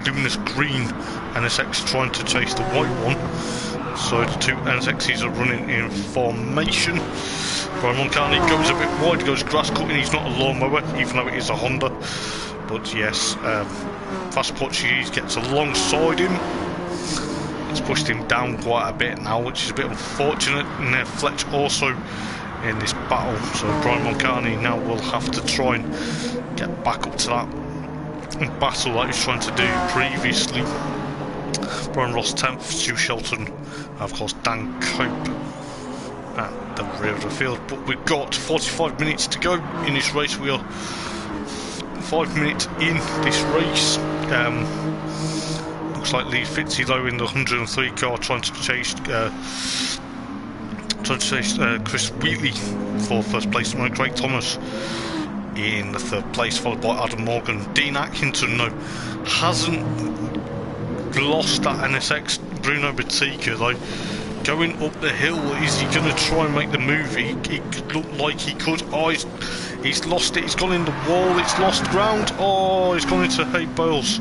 luminous green NSX trying to chase the white one. So the two NSXs are running in formation. Brian Moncani goes a bit wide, goes grass cutting. He's not a lawnmower, even though it is a Honda. But yes, Fast Portuguese gets alongside him. It's pushed him down quite a bit now, which is a bit unfortunate. And then Fletch also in this battle. So Brian Moncani now will have to try and get back up to that battle that he was trying to do previously. Brian Ross 10th, Stu Shelton, and of course Dan Cope at the rear of the field. But we've got 45 minutes to go in this race. We are 5 minutes in this race. Looks like Lee Fitzy though in the 103 car trying to chase Chris Wheatley for first place. Craig Thomas in the third place, followed by Adam Morgan. Dean Atkinson though hasn't lost that NSX. Bruno Batika though going up the hill, is he going to try and make the move? It looked like he could. Oh, he's lost it, he's gone in the wall, it's lost ground. Oh, he's gone into hay bales.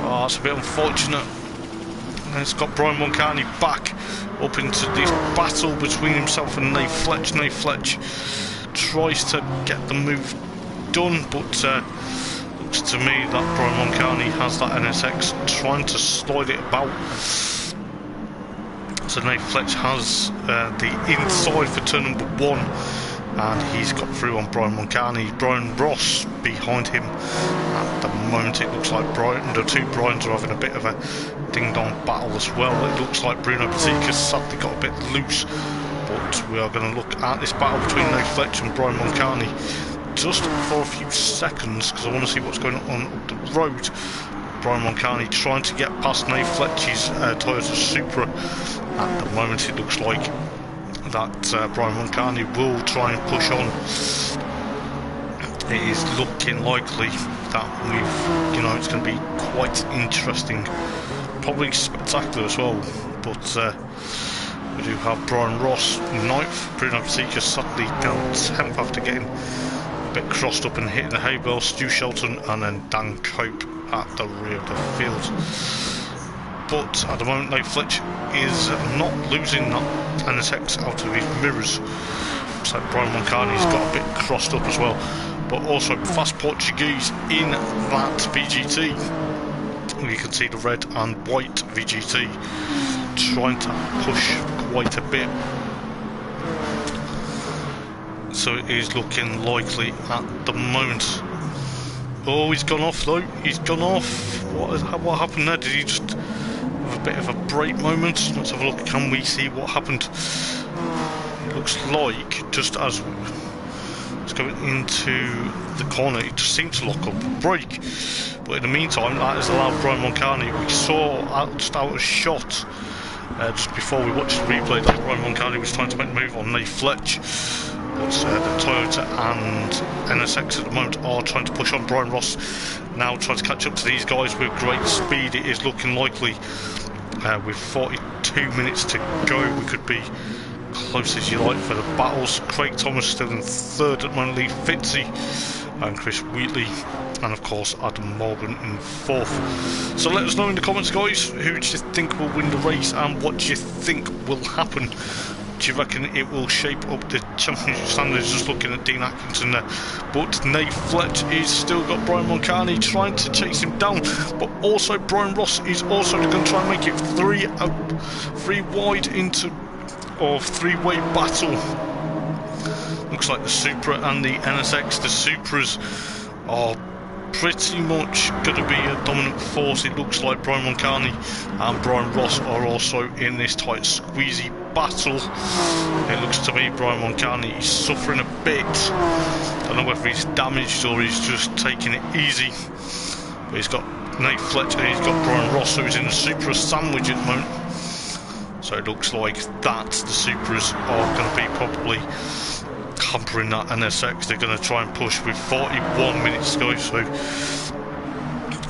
Oh, that's a bit unfortunate. And it's got Brian Moncani back up into this battle between himself and Nate Fletch. Nate Fletch tries to get the move done, but looks to me that Brian Moncani has that NSX trying to slide it about. So Nate Fletch has the inside for turn number 1, and he's got through on Brian Moncani. Brian Ross behind him. At the moment it looks like the two Brians are having a bit of a ding-dong battle as well. It looks like Bruno Batika's sadly got a bit loose, but we are going to look at this battle between Nate Fletch and Brian Moncani just for a few seconds, because I want to see what's going on up the road. Brian Moncani trying to get past Nate Fletch's Toyota Supra. At the moment it looks like that Brian Moncani will try and push on. It is looking likely that it's going to be quite interesting, probably spectacular as well. But we do have Brian Ross 9th, Bruno Batika sadly down 10th after getting a bit crossed up and hitting the hay bale. Stu Shelton and then Dan Cope at the rear of the field. But at the moment Nate Fletch is not losing that NSX out of his mirrors. Looks like Brian Moncani's got a bit crossed up as well. But also Fast Portuguese in that VGT. You can see the red and white VGT trying to push quite a bit. So it is looking likely at the moment. Oh, he's gone off though. He's gone off. What happened there? Did he just have a bit of a break moment? Let's have a look. Can we see what happened? It looks like just as it's going into the corner, it just seemed to lock up a break. But in the meantime, that has allowed Brian Moncani. We saw just out of shot just before we watched the replay that Brian Moncani was trying to make the move on Nate Fletch. But the Toyota and NSX at the moment are trying to push on. Brian Ross now trying to catch up to these guys with great speed. It is looking likely with 42 minutes to go we could be close as you like for the battles. Craig Thomas still in 3rd at the moment, Lee Fitzy and Chris Wheatley, and of course Adam Morgan in 4th. So let us know in the comments, guys, who do you think will win the race and what do you think will happen? Do you reckon it will shape up the championship standards? Just looking at Dean Atkinson there, but Nate Fletch is still got Brian Moncani trying to chase him down, but also Brian Ross is also going to try and make it 3 wide into or 3-way battle. Looks like the Supra and the NSX. The Supras are pretty much going to be a dominant force. It looks like Brian Moncani and Brian Ross are also in this tight squeezy battle. It looks to me Brian Moncani is suffering a bit. I don't know whether he's damaged or he's just taking it easy, but he's got Nate Fletcher and he's got Brian Ross who's in a Supra sandwich at the moment. So it looks like that the Supras are going to be probably hampering that NSX. They're going to try and push with 41 minutes to go, so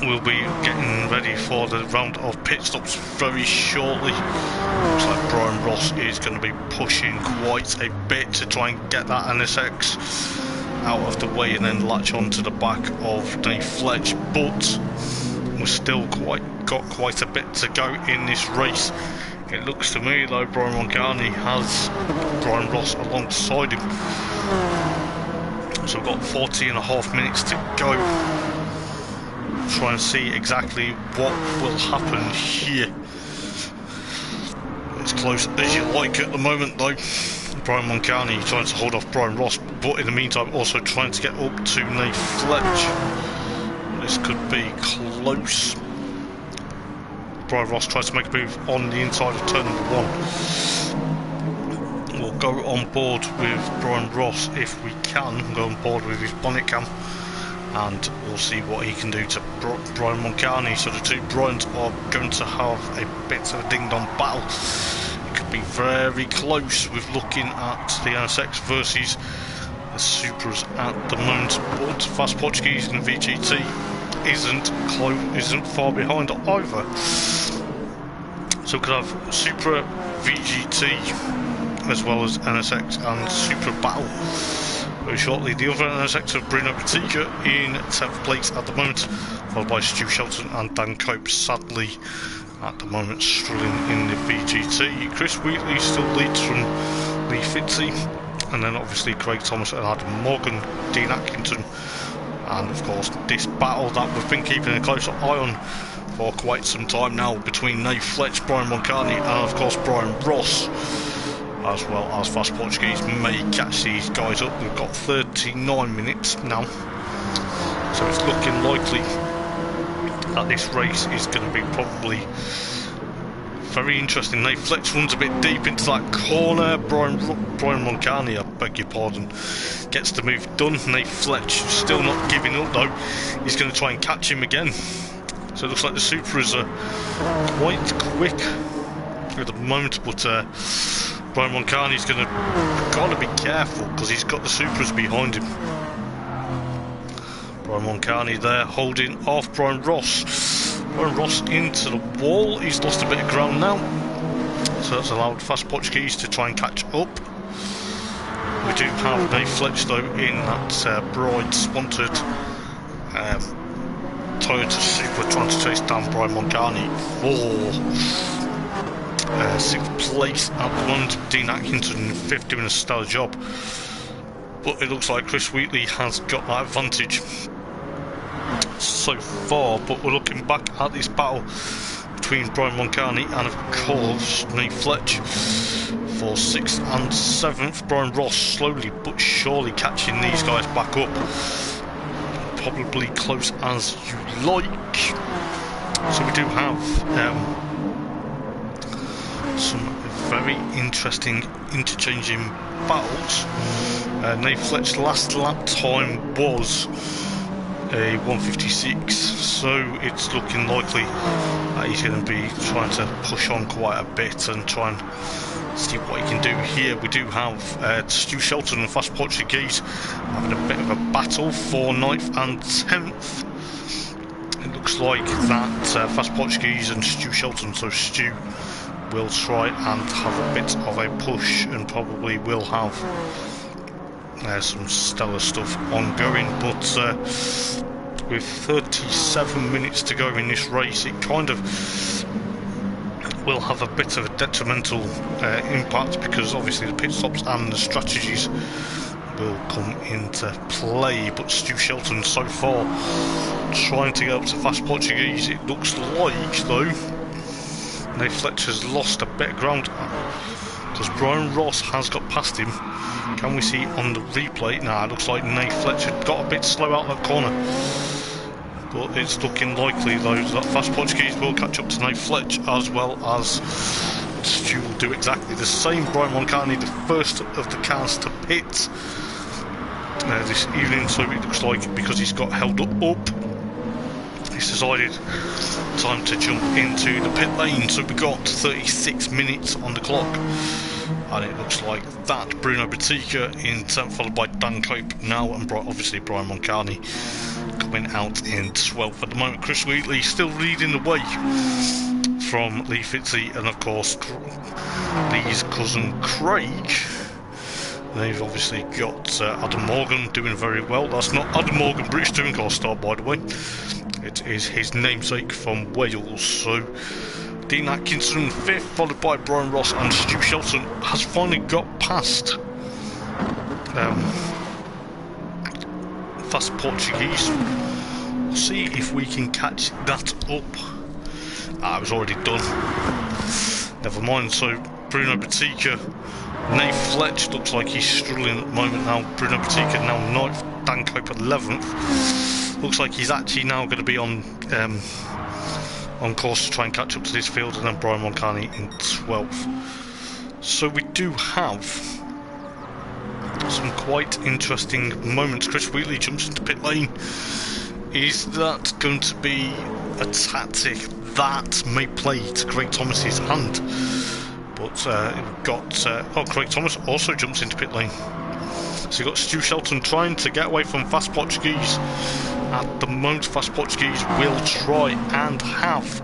we'll be getting ready for the round of pit stops very shortly. Looks like Brian Ross is going to be pushing quite a bit to try and get that NSX out of the way and then latch on to the back of Nate Fletch, but we've still got quite a bit to go in this race. It looks to me though Brian Moncani has Brian Ross alongside him. So we've got 40.5 minutes to go. Try and see exactly what will happen here. It's close as you like at the moment though. Brian Moncani trying to hold off Brian Ross, but in the meantime also trying to get up to Nate Fletch. This could be close. Brian Ross tries to make a move on the inside of turn number 1. We'll will go on board with Brian Ross if we can, go on board with his bonnet cam, and we'll see what he can do to Brian Moncani. So the two Bryans are going to have a bit of a ding-dong battle. It could be very close with looking at the NSX versus the Supras at the moment, but Fast Portuguese and VGT isn't far behind either. So we could have Supra, VGT, as well as NSX and Supra battle very shortly. The other NSX of Bruno Batica in 10th place at the moment, followed by Stu Shelton and Dan Cope, sadly at the moment struggling in the VGT. Chris Wheatley still leads from Lee Fitzy, and then obviously Craig Thomas and Adam Morgan, Dean Atkinson, and of course this battle that we've been keeping a closer eye on for quite some time now between Nate Fletch, Brian Moncani, and of course Brian Ross, as well as Fast Portuguese may catch these guys up. We've got 39 minutes now, so it's looking likely that this race is going to be probably very interesting. Nate Fletch runs a bit deep into that corner. Brian Moncani, I beg your pardon, gets the move done. Nate Fletch still not giving up though. He's going to try and catch him again. So it looks like the Supras are quite quick at the moment, but Brian Moncani's gotta be careful because he's got the Supras behind him. Brian Moncani there holding off Brian Ross. Brian Ross into the wall. He's lost a bit of ground now, so that's allowed Fast Portuguese to try and catch up. We do have Nate Fletch though in that Bride sponsored Toyota Supra trying to chase down Brian Moncani for 6th place at the moment. Dean Atkinson in 5th doing a stellar job, but it looks like Chris Wheatley has got that advantage so far. But we're looking back at this battle between Brian Moncani and of course Nate Fletch for 6th and 7th. Brian Ross slowly but surely catching these guys back up, probably close as you like. So we do have some very interesting interchanging battles. Nate Fletch's last lap time was a 1:56, so it's looking likely that he's going to be trying to push on quite a bit and try and see what he can do here. We do have Stu Shelton and Fast Portuguese having a bit of a battle for 9th and 10th. It looks like that Fast Portuguese and Stu Shelton, so Stu will try and have a bit of a push and probably will have some stellar stuff ongoing, but with 37 minutes to go in this race, it kind of will have a bit of a detrimental impact, because obviously the pit stops and the strategies will come into play. But Stu Shelton so far trying to get up to Fast Portuguese. It looks like though Nate Fletch has lost a bit of ground because Brian Ross has got past him. Can we see on the replay? Nah, it looks like Nate Fletch had got a bit slow out that corner, but it's looking likely though that Fast Portuguese will catch up to Nate Fletch, as well as Stu will do exactly the same. Brian Moncani, the first of the cars to pit this evening, so it looks like because he's got held up, he's decided time to jump into the pit lane. So we got 36 minutes on the clock, and it looks like that Bruno Batica in 10th, followed by Dan Cope now, and obviously Brian Moncani coming out in 12th at the moment. Chris Wheatley still leading the way from Lee Fitzy, and of course Lee's cousin Craig. They've obviously got Adam Morgan doing very well. That's not Adam Morgan, British Touring Car star, by the way. It is his namesake from Wales. So Dean Atkinson 5th, followed by Brian Ross, and Stu Shelton has finally got past Fast Portuguese. We'll see if we can catch that up. It was already done. Never mind. So Bruno Batica, Nate Fletch looks like he's struggling at the moment now. Bruno Batica now 9th, Dan Cope 11th. Looks like he's actually now going to be on course to try and catch up to this field, and then Brian Moncani in 12th. So we do have some quite interesting moments. Chris Wheatley jumps into pit lane. Is that going to be a tactic that may play to Craig Thomas's hand? But we've got Craig Thomas also jumps into pit lane. So you've got Stu Shelton trying to get away from Fast Portuguese. At the moment, Fast Portuguese will try and have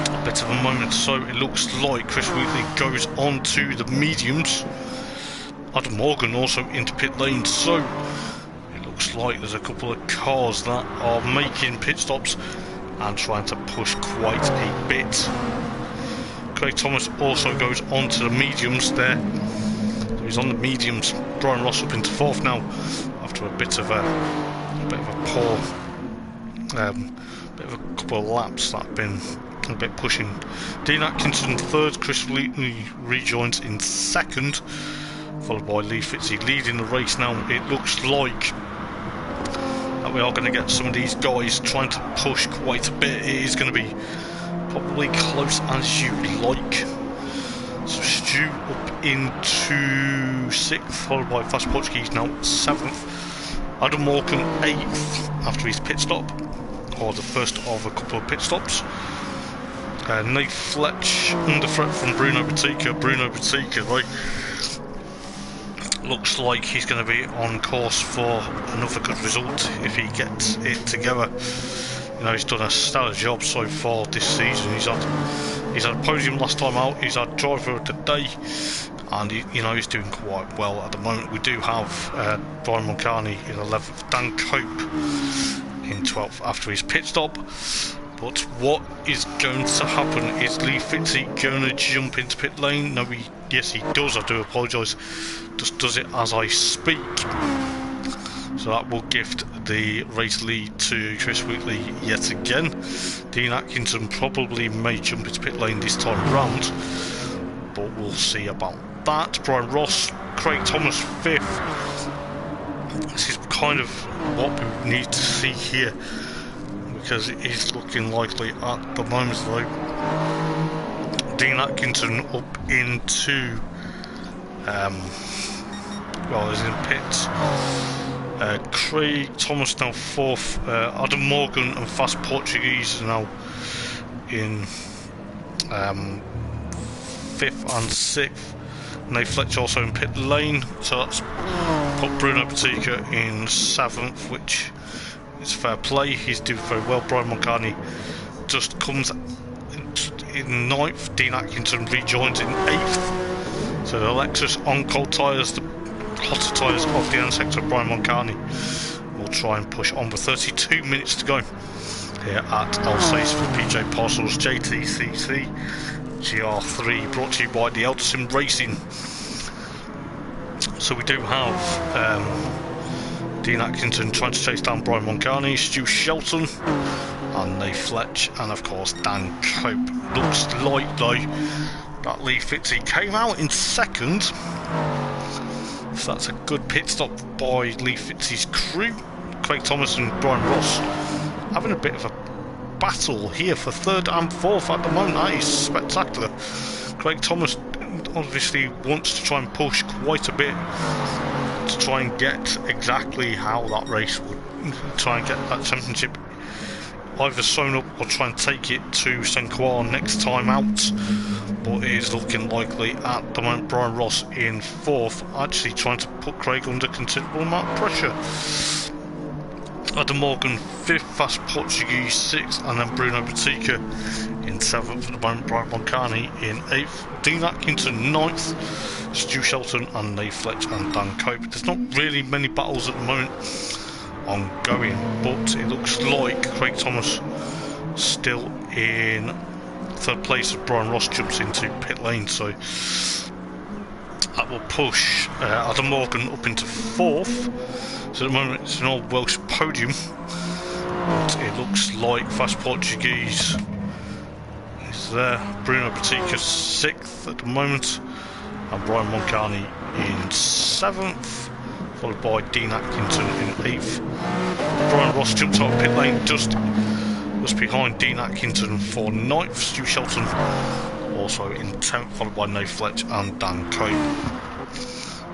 a bit of a moment. So it looks like Chris Wheatley goes on to the mediums. Adam Morgan also into pit lane. So it looks like there's a couple of cars that are making pit stops and trying to push quite a bit. Craig Thomas also goes on to the mediums there. So he's on the mediums. Brian Ross up into fourth now after a bit of a poor, bit of a couple of laps that have been a bit pushing. Dean Atkinson third. Chris Wheatley rejoins in second, followed by Lee Fitzy leading the race now. It looks like that we are going to get some of these guys trying to push quite a bit. It is going to be probably close as you like. So Stu up into 6th, followed by Fast Portuguese now 7th. Adam Morgan 8th after his pit stop, or the first of a couple of pit stops. Nate Fletch under threat from Bruno Batika. Bruno Batika, right, looks like he's going to be on course for another good result if he gets it together. You know, he's done a stellar job so far this season. He's had a podium last time out. He's had driver of the day, and he's doing quite well at the moment. We do have Brian Mulcahy in 11th, Dan Cope in 12th after his pit stop. But what is going to happen? Is Lee Fitzy going to jump into pit lane? No, yes he does. I do apologise. Just does it as I speak. So that will gift the race lead to Chris Wheatley yet again. Dean Atkinson probably may jump into pit lane this time round, but we'll see about that. Brian Ross, Craig Thomas 5th. This is kind of what we need to see here, because it is looking likely at the moment though. Dean Atkinson up into he's in pits. Craig Thomas now 4th. Adam Morgan and Fast Portuguese are now in 5th and 6th. Nate Fletch also in pit lane, so that's put Bruno Batika in 7th, which is fair play. He's doing very well. Brian Mulcahy just comes in 9th. Dean Atkinson rejoins in 8th. So the Lexus on cold tyres, the hotter tyres of the end sector. Brian Mulcahy will try and push on with 32 minutes to go here at Alsace for PJ Parcels JTCC GR3, brought to you by the Eldar Racing. So we do have Dean Atkinson trying to chase down Brian Mulcahy, Stu Shelton and Nate Fletch, and of course Dan Cope. Looks like though that Lee Fitzy came out in 2nd. So that's a good pit stop by Lee Fitzy's crew. Craig Thomas and Brian Ross having a bit of a battle here for 3rd and 4th at the moment. That is spectacular. Craig Thomas obviously wants to try and push quite a bit to try and get exactly how that race would try and get that championship either sewn up or try and take it to St. Croix next time out. But it is looking likely at the moment. Brian Ross in 4th, actually trying to put Craig under considerable amount of pressure. Adam Morgan 5th, Fast Portuguese 6th, and then Bruno Batika in 7th at the moment. Brian Mulcahy in 8th, Dean Atkinson 9th, Stu Shelton and Nate Fletch and Dan Cope. There's not really many battles at the moment ongoing, but it looks like Craig Thomas still in 3rd place as Brian Ross jumps into pit lane, so that will push Adam Morgan up into 4th. So at the moment it's an old Welsh podium, but it looks like Fast Portuguese is there. Bruno Batika 6th at the moment, and Brian Mulcahy in 7th, followed by Dean Atkinson in 8th. Brian Ross jumps out of pit lane just behind Dean Atkinson for 9th. Stu Shelton also in 10th, followed by Nate Fletch and Dan Cope.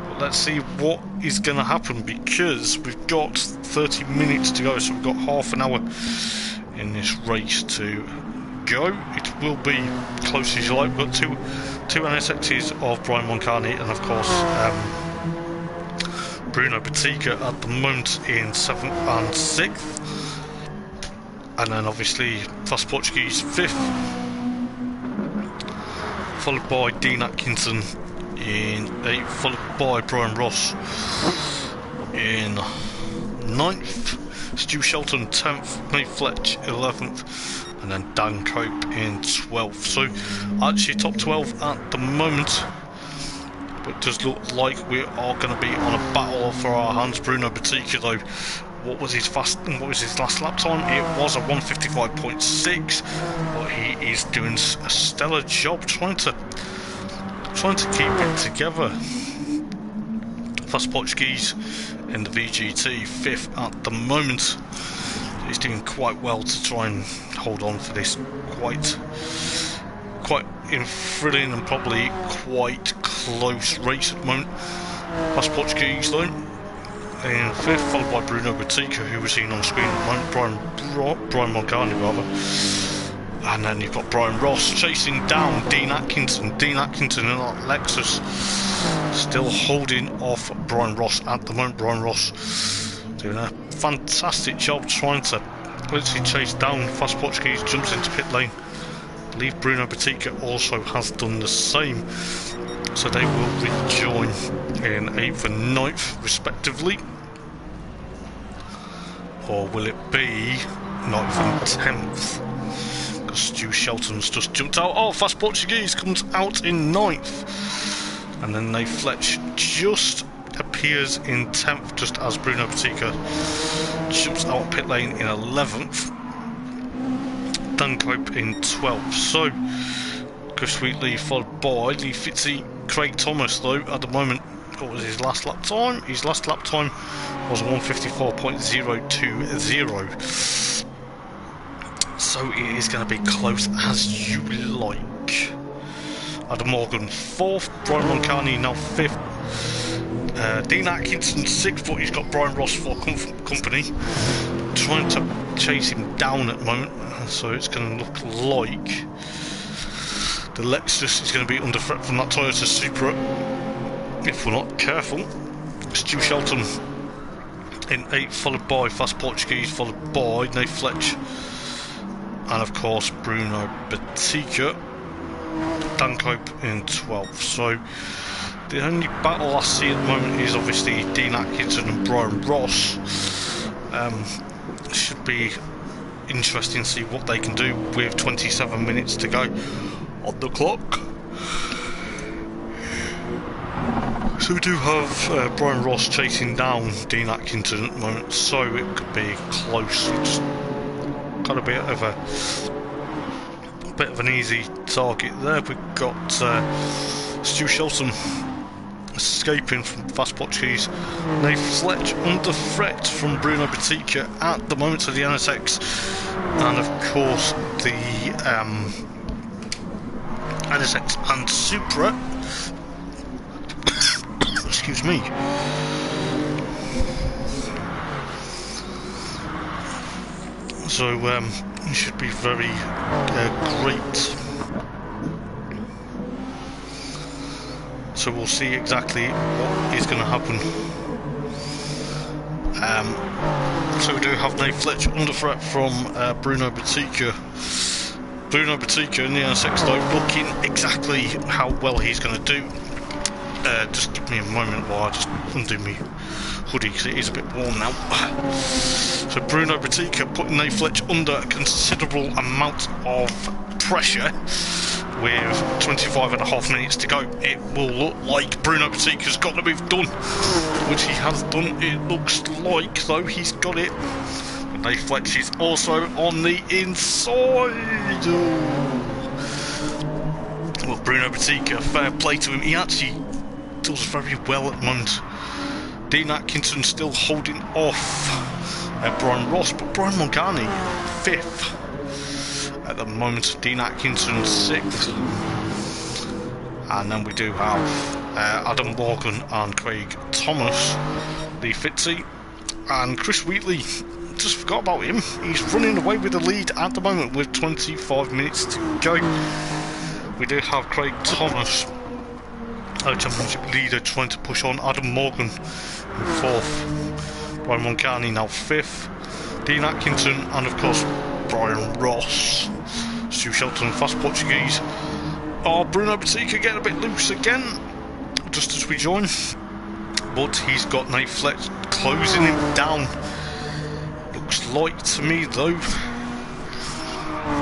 But let's see what is going to happen, because we've got 30 minutes to go, so we've got half an hour in this race to go. It will be close as you like. We've got two NSXs of Brian Moncani and of course Bruno Batica at the moment in 7th and 6th, and then obviously Fast Portuguese 5th, followed by Dean Atkinson in 8th, followed by Brian Ross in 9th, Stu Shelton 10th, Nate Fletch 11th, and then Dan Cope in 12th. So actually top 12 at the moment, but it does look like we are going to be on a battle for our hands. Bruno Batica though, what was his last lap time? It was a 1:55.6, but he is doing a stellar job trying to keep it together. Fast Portuguese in the VGT 5th at the moment. He's doing quite well to try and hold on for this quite thrilling and probably quite close race at the moment. Fast Portuguese though in 5th, followed by Bruno Batica, who was seen on screen at the moment, Brian Moncani rather. And then you've got Brian Ross chasing down Dean Atkinson in that Lexus, still holding off Brian Ross at the moment. Brian Ross doing a fantastic job trying to literally chase down Fast Portuguese, jumps into pit lane. I believe Bruno Batica also has done the same, so they will rejoin in 8th and 9th respectively. Or will it be 9th and 10th? Because Stu Shelton's just jumped out. Oh, Fast Portuguese comes out in 9th, and then Nate Fletch just appears in 10th, just as Bruno Batica jumps out of pit lane in 11th. Dan Cope in 12th. So Chris Wheatley followed by Lee Fitzy. Craig Thomas though at the moment, what was his last lap time? His last lap time was 1:54.020. So it is going to be close as you like. Adam Morgan 4th, Brian Moncani now 5th, Dean Atkinson 6th, but he's got Brian Ross for company, trying to chase him down at the moment. So it's going to look like the Lexus is going to be under threat from that Toyota Supra if we're not careful. Stu Shelton in 8th, followed by Fast Portuguese, followed by Nate Fletch, and of course Bruno Batica. Dan Cope in 12th. So the only battle I see at the moment is obviously Dean Atkinson and Brian Ross. Should be interesting to see what they can do with 27 minutes to go on the clock. So we do have Brian Ross chasing down Dean Atkinson at the moment, so it could be close. It's got a bit of an easy target there. We've got Stu Shelton escaping from Fast Portuguese. Nate Fletch under threat from Bruno Batica at the moment to the NSX, and of course the NSX and Supra. Excuse me. So it should be very great. So we'll see exactly what is going to happen. So we do have Nate Fletch under threat from Bruno Batica. Bruno Batica in the NSX though, looking exactly how well he's going to do. Just give me a moment while I just undo my hoodie because it is a bit warm now. So Bruno Batica putting Nate Fletch under a considerable amount of pressure with 25.5 minutes to go. It will look like Bruno Batica's got the move done, which he has done. It looks like though he's got it. But Nate Fletch is also on the inside. Well, Bruno Batica, fair play to him. He actually does very well at the moment. Dean Atkinson still holding off Brian Ross, but Brian Moncani 5th at the moment. Dean Atkinson 6th, and then we do have Adam Morgan and Craig Thomas, Lee Fitzy, and Chris Wheatley. Just forgot about him. He's running away with the lead at the moment with 25 minutes to go. We do have Craig Thomas, our championship leader, trying to push on. Adam Morgan in 4th, Brian Moncani now 5th, Dean Atkinson, and of course Brian Ross. Stu Shelton, Fast Portuguese. Oh, Bruno Batica getting a bit loose again just as we join, but he's got Nate Fletch closing him down. Looks like to me though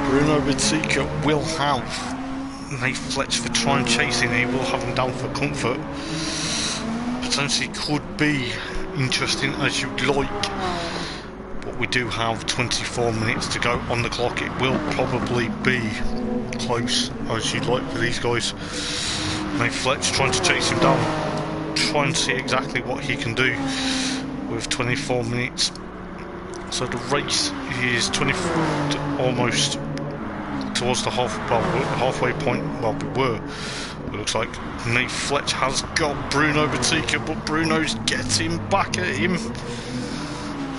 Bruno Batica will have Nate Fletch for try and chasing. He will have him down for comfort. Potentially could be interesting as you'd like, but we do have 24 minutes to go on the clock. It will probably be close as you'd like for these guys. Nate Fletch trying to chase him down, trying to see exactly what he can do with 24 minutes. So the race is 24, almost towards the halfway point. Well, we were. It looks like Nate Fletch has got Bruno Batica, but Bruno's getting back at him.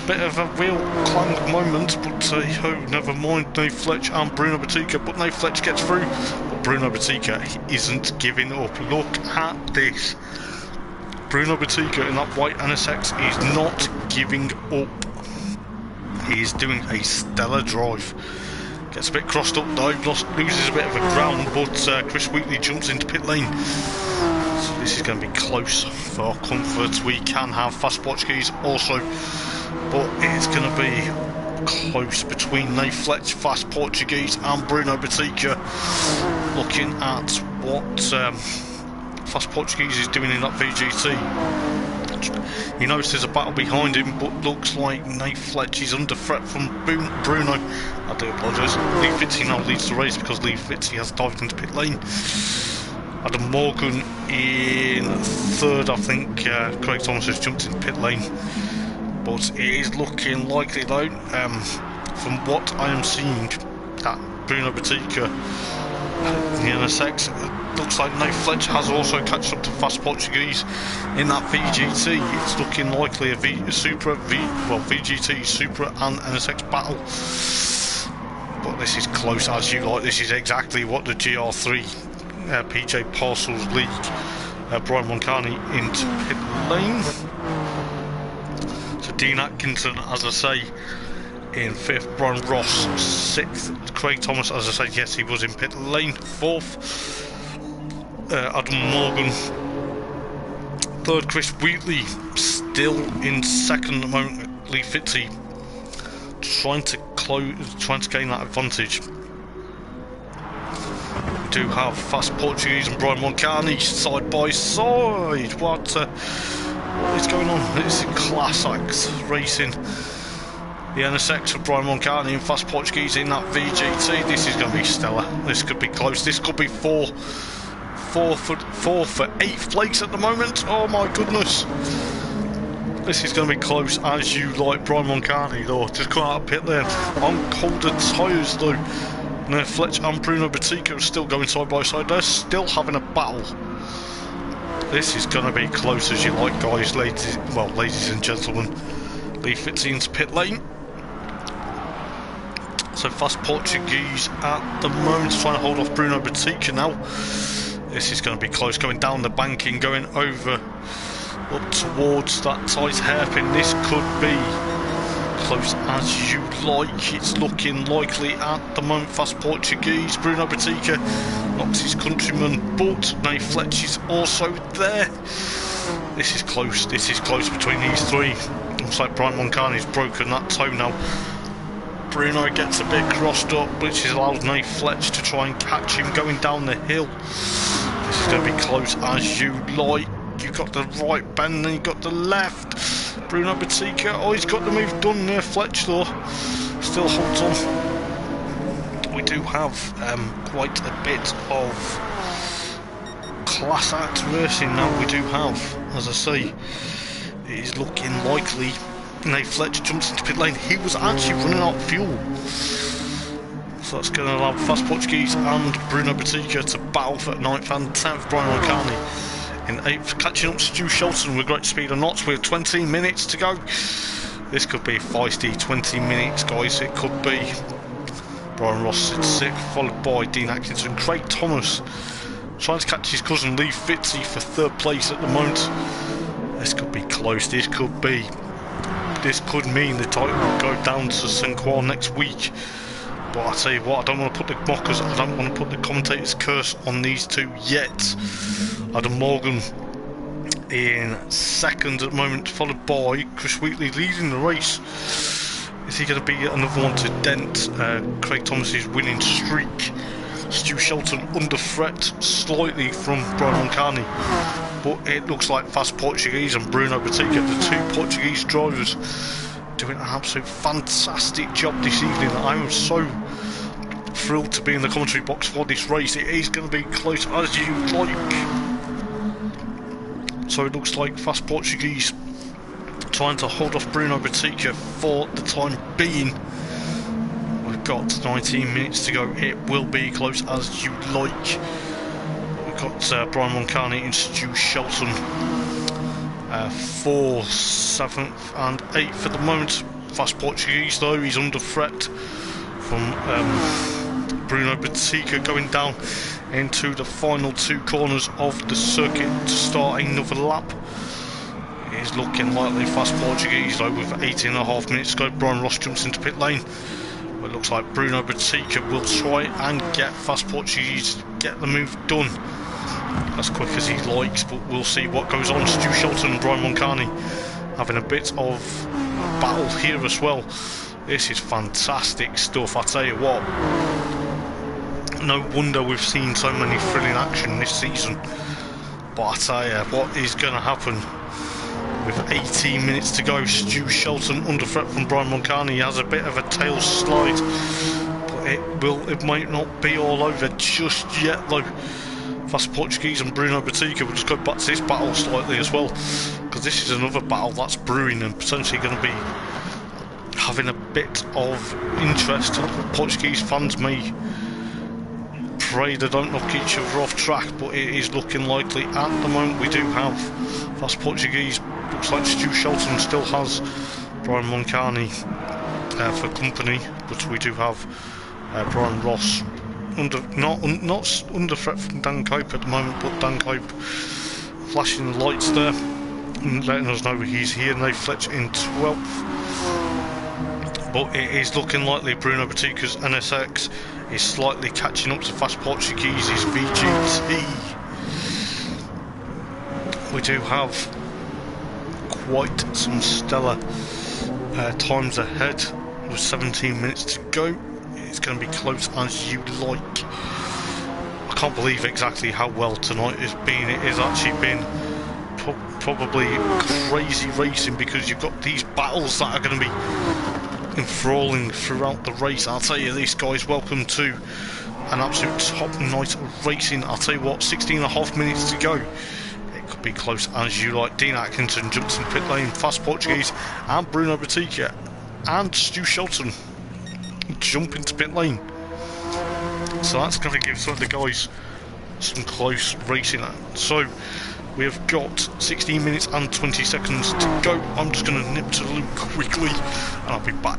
Bit of a real clang moment, but oh, never mind. Nate Fletch and Bruno Batica, but Nate Fletch gets through. But Bruno Batica isn't giving up. Look at this. Bruno Batica in that white NSX is not giving up. He is doing a stellar drive. Gets a bit crossed up though, loses a bit of a ground, but Chris Wheatley jumps into pit lane. So this is going to be close for comfort. We can have Fast Portuguese also, but it's going to be close between Nate Fletch, Fast Portuguese, and Bruno Batica. Looking at what Fast Portuguese is doing in that VGT. He knows there's a battle behind him, but looks like Nate Fletch is under threat from Bruno. I do apologise. Lee Fitzy now leads the race because Lee Fitzy has dived into pit lane. Adam Morgan in 3rd, I think. Craig Thomas has jumped in pit lane, but it is looking likely though, from what I am seeing, that Bruno Batica, the NSX, looks like Nate Fletch has also catched up to Fast Portuguese in that VGT. It's looking likely a VGT, Supra and NSX battle. But this is close as you like. This is exactly what the GR3 PJ Parcels League. Brian Moncani into pit lane. So Dean Atkinson, as I say, in 5th, Brian Ross 6th, Craig Thomas, as I said, yes, he was in pit lane 4th, Adam Morgan 3rd, Chris Wheatley still in 2nd at the moment. Lee Fitzy trying to gain that advantage. We do have Fast Portuguese and Brian Moncani side by side. What is going on? It's Class X Racing. The NSX for Brian Moncani and Fast Portuguese in that VGT. This is going to be stellar. This could be close. This could be four for 8th place at the moment. Oh my goodness. This is going to be close as you like. Brian Moncani though, just come out of pit lane on colder tyres though. Nate Fletch and Bruno Batica are still going side by side. They're still having a battle. This is going to be close as you like, guys, ladies and gentlemen. Lee Fitzy into pit lane. So Fast Portuguese at the moment trying to hold off Bruno Batica now. This is going to be close, going down the banking, going over up towards that tight hairpin. This could be close as you like. It's looking likely at the moment. Fast Portuguese, Bruno Batica knocks his countryman, but Nate Fletch is also there. This is close between these three. Looks like Brian Moncani's broken that toe now. Bruno gets a bit crossed up, which has allowed Nate Fletch to try and catch him going down the hill. This is going to be close as you like. You've got the right bend, then you've got the left. Bruno Batica, oh, he's got the move done there. Fletch though still holds on. We do have quite a bit of Class Act racing now. We do have, as I say, it is looking likely. Nate Fletch jumps into pit lane. He was actually running out of fuel, so that's going to allow Fast Portuguese and Bruno Batica to battle for 9th and 10th. Brian Moncani In 8th, catching up to Stu Shelton with great speed and knots with 20 minutes to go. This could be a feisty 20 minutes, guys. It could be. Brian Ross in 6th, followed by Dean Atkinson. Craig Thomas trying to catch his cousin Lee Fitzy for 3rd place at the moment. This could be close. This could mean the title will go down to Sinquan next week. But I tell you what, I don't want to put the mockers, I don't want to put the commentator's curse on these two yet. Adam Morgan in 2nd at the moment, followed by Chris Wheatley leading the race. Is he going to be another one to dent Craig Thomas's winning streak? Stu Shelton under threat slightly from Brian Moncani, but it looks like Fast Portuguese and Bruno Batica, the 2 Portuguese drivers, doing an absolute fantastic job this evening. I am so thrilled to be in the commentary box for this race. It is going to be close as you like. So it looks like Fast Portuguese trying to hold off Bruno Batica for the time being. We've got 19 minutes to go. It will be close as you like. We've got Brian Moncani and Stu Shelton 4th, 7th and 8th at the moment. Fast Portuguese though, he's under threat from Bruno Batica going down into the final 2 corners of the circuit to start another lap. It is looking likely Fast Portuguese though with 18.5 minutes to go. Brian Ross jumps into pit lane. It looks like Bruno Batica will try and get Fast Portuguese to get the move done as quick as he likes, but we'll see what goes on. Stu Shelton and Brian Moncani having a bit of battle here as well. This is fantastic stuff, I tell you what. No wonder we've seen so many thrilling action this season. But I tell you what is going to happen. With 18 minutes to go, Stu Shelton under threat from Brian Moncani. He has a bit of a tail slide, but it might not be all over just yet though. Fast Portuguese and Bruno Batica will just go back to this battle slightly as well, because this is another battle that's brewing and potentially going to be having a bit of interest. Portuguese fans may pray they don't knock each other off track, but it is looking likely at the moment. We do have Fast Portuguese. Looks like Stu Shelton still has Brian Moncani for company, but we do have Brian Ross not under threat from Dan Cope at the moment, but Dan Cope flashing the lights there and letting us know he's here. And they Fletch in 12th, but it is looking likely Bruno Batica's NSX is slightly catching up to Fast Portuguese's VGT. We do have quite some stellar times ahead with 17 minutes to go. It's going to be close as you like. I can't believe exactly how well tonight has been. It has actually been probably crazy racing, because you've got these battles that are going to be enthralling throughout the race. I'll tell you this, guys, welcome to an absolute top night of racing. I'll tell you what, 16.5 minutes to go. It could be close as you like. Dean Atkinson jumps in pit lane. Fast Portuguese and Bruno Batica and Stu Shelton jump into pit lane. So that's going to give some of the guys some close racing. So we have got 16 minutes and 20 seconds to go. I'm just going to nip to the loo quickly and I'll be back.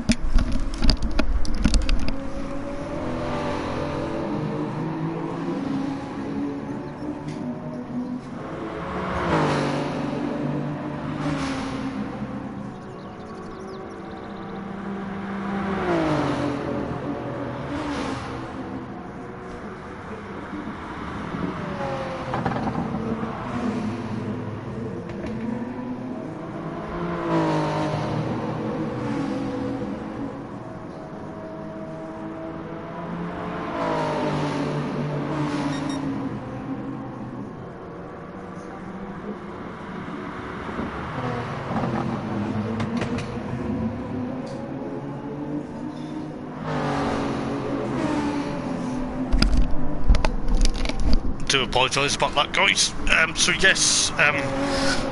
Do apologise about that, guys. So yes,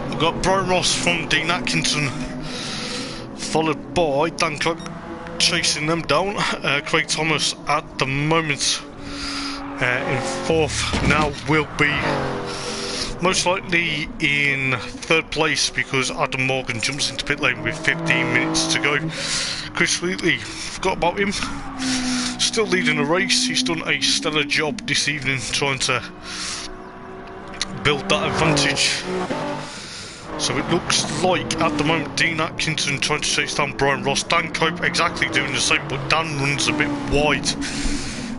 we've got Brian Ross from Dean Atkinson, followed by Dan Cook chasing them down. Craig Thomas at the moment in 4th now will be Most likely in third place because Adam Morgan jumps into pit lane with 15 minutes to go. Chris Wheatley, forgot about him. Still leading the race. He's done a stellar job this evening trying to build that advantage. So it looks like at the moment Dean Atkinson trying to chase down Brian Ross. Dan Cope exactly doing the same, but Dan runs a bit wide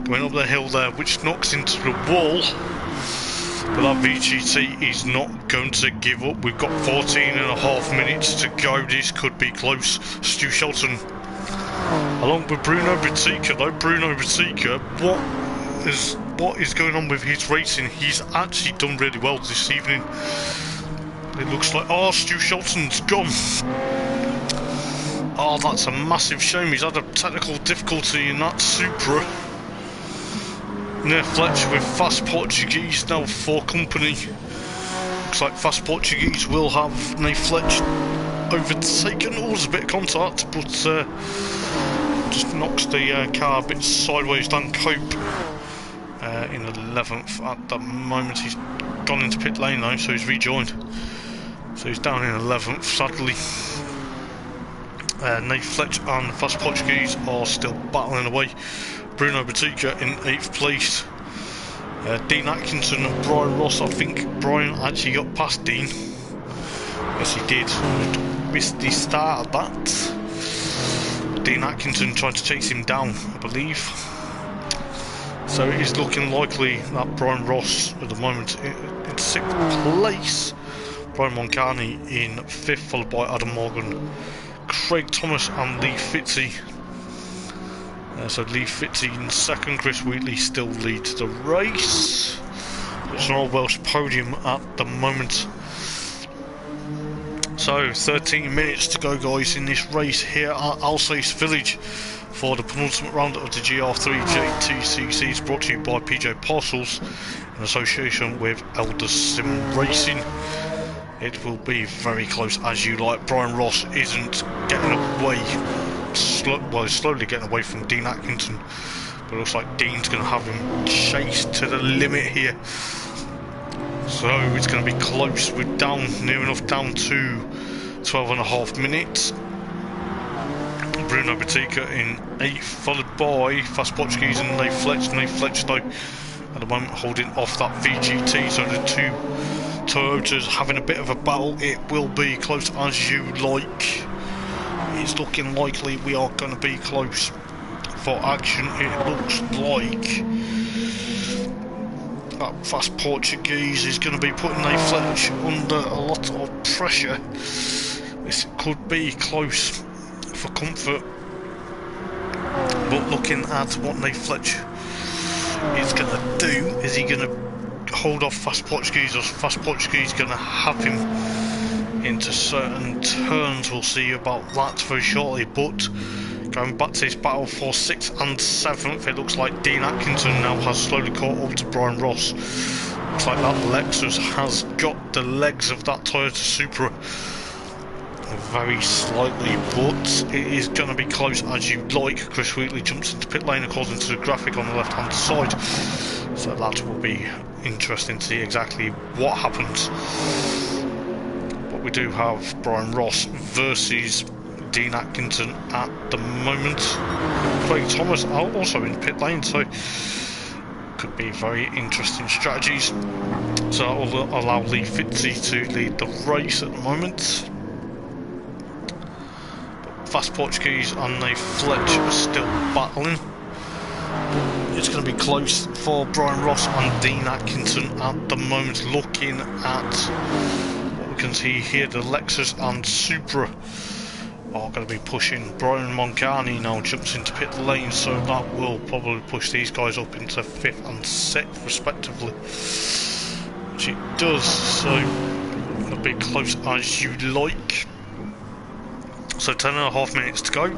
going up the hill there, which knocks into the wall. But that VGT is not going to give up. We've got 14.5 minutes to go. This could be close. Stu Shelton along with Bruno Batica, though. Bruno Batica, what is going on with his racing? He's actually done really well this evening. It looks like, oh, Stu Shelton's gone. Oh, that's a massive shame. He's had a technical difficulty in that Supra. Near Fletcher with Fast Portuguese now for company. Looks like Fast Portuguese will have Nate Fletcher overtaken. Oh, there's a bit of contact, but just knocks the car a bit sideways. Dan Cope in 11th at the moment. He's gone into pit lane now, so he's rejoined. So he's down in 11th, sadly. Nate Fletcher and Fast Portuguese are still battling away. Bruno Batica in 8th place. Dean Atkinson and Brian Ross. I think Brian actually got past Dean. Yes, he did. Missed the start of that. Dean Atkinson tried to chase him down, I believe. So it is looking likely that Brian Ross at the moment in 6th place. Brian Moncani in 5th, followed by Adam Morgan, Craig Thomas and Lee Fitzy. So Lee Fitzy in 2nd, Chris Wheatley still leads the race. It's an all-Welsh podium at the moment. So 13 minutes to go, guys, in this race here at Alsace Village for the penultimate round of the GR3 JTCC. It's brought to you by PJ Parcels in association with Eldar Sim Racing. It will be very close, as you like. Brian Ross isn't getting away. Well, he's slowly getting away from Dean Atkinson, but it looks like Dean's going to have him chased to the limit here. So it's going to be close. We're down, near enough down to 12.5 minutes. Bruno Batica in 8th, followed by Fast Portuguese and Nate Fletcher. Nate Fletcher, though, at the moment holding off that VGT. So the two Toyotas having a bit of a battle. It will be close, as you like. It's looking likely we are going to be close for action. It looks like that Fast Portuguese is going to be putting Nate Fletcher under a lot of pressure. This could be close for comfort, but looking at what Nate Fletcher is going to do, is he going to hold off Fast Portuguese, or Fast Portuguese going to have him into certain turns? We'll see about that very shortly. But going back to this battle for 6th and 7th, it looks like Dean Atkinson now has slowly caught up to Brian Ross. Looks like that Lexus has got the legs of that Toyota Supra very slightly, but it is going to be close, as you like. Chris Wheatley jumps into pit lane according to the graphic on the left hand side, so that will be interesting to see exactly what happens. We do have Brian Ross versus Dean Atkinson at the moment. Craig Thomas also in pit lane, so could be very interesting strategies. So that will allow Lee Fitzy to lead the race at the moment. But Fast Portuguese and Nate Fletcher are still battling. It's going to be close for Brian Ross and Dean Atkinson at the moment. Looking at can see here, the Lexus and Supra are going to be pushing. Brian Moncani now jumps into pit lane, so that will probably push these guys up into 5th and 6th respectively, which it does. So it'll be close, as you like. So 10.5 minutes to go.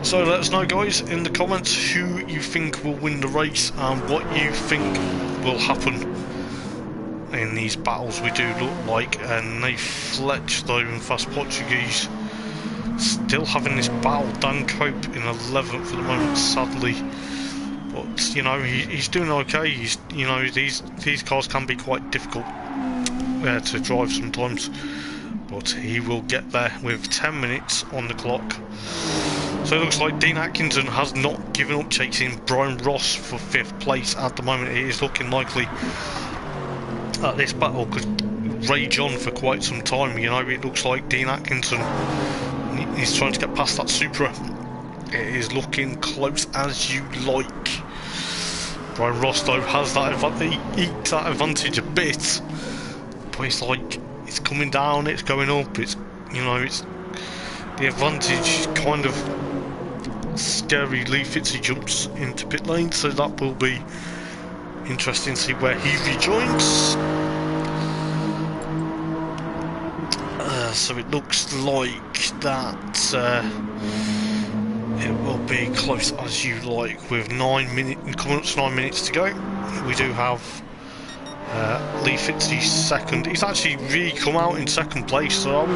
So let us know, guys, in the comments who you think will win the race and what you think will happen in these battles. We do look like Nate Fletcher, though, and Fast Portuguese still having this battle. Dan Cope in 11th for the moment, sadly, but but you know he's doing okay. He's, you know, these cars can be quite difficult to drive sometimes, but he will get there with 10 minutes on the clock. So it looks like Dean Atkinson has not given up chasing Brian Ross for 5th place at the moment. It is looking likely that this battle could rage on for quite some time. You know, it looks like Dean Atkinson, he's trying to get past that Supra. It is looking close as you like. Brian Ross though has that eked that advantage a bit, but it's like it's coming down, it's going up. It's, you know, it's the advantage kind of scary. Lee Fitzy jumps into pit lane, so that will be interesting to see where he rejoins. So it looks like that it will be close as you like with 9 minutes, coming up to 9 minutes to go. We do have Lee Fitzy second. He's actually really come out in second place, so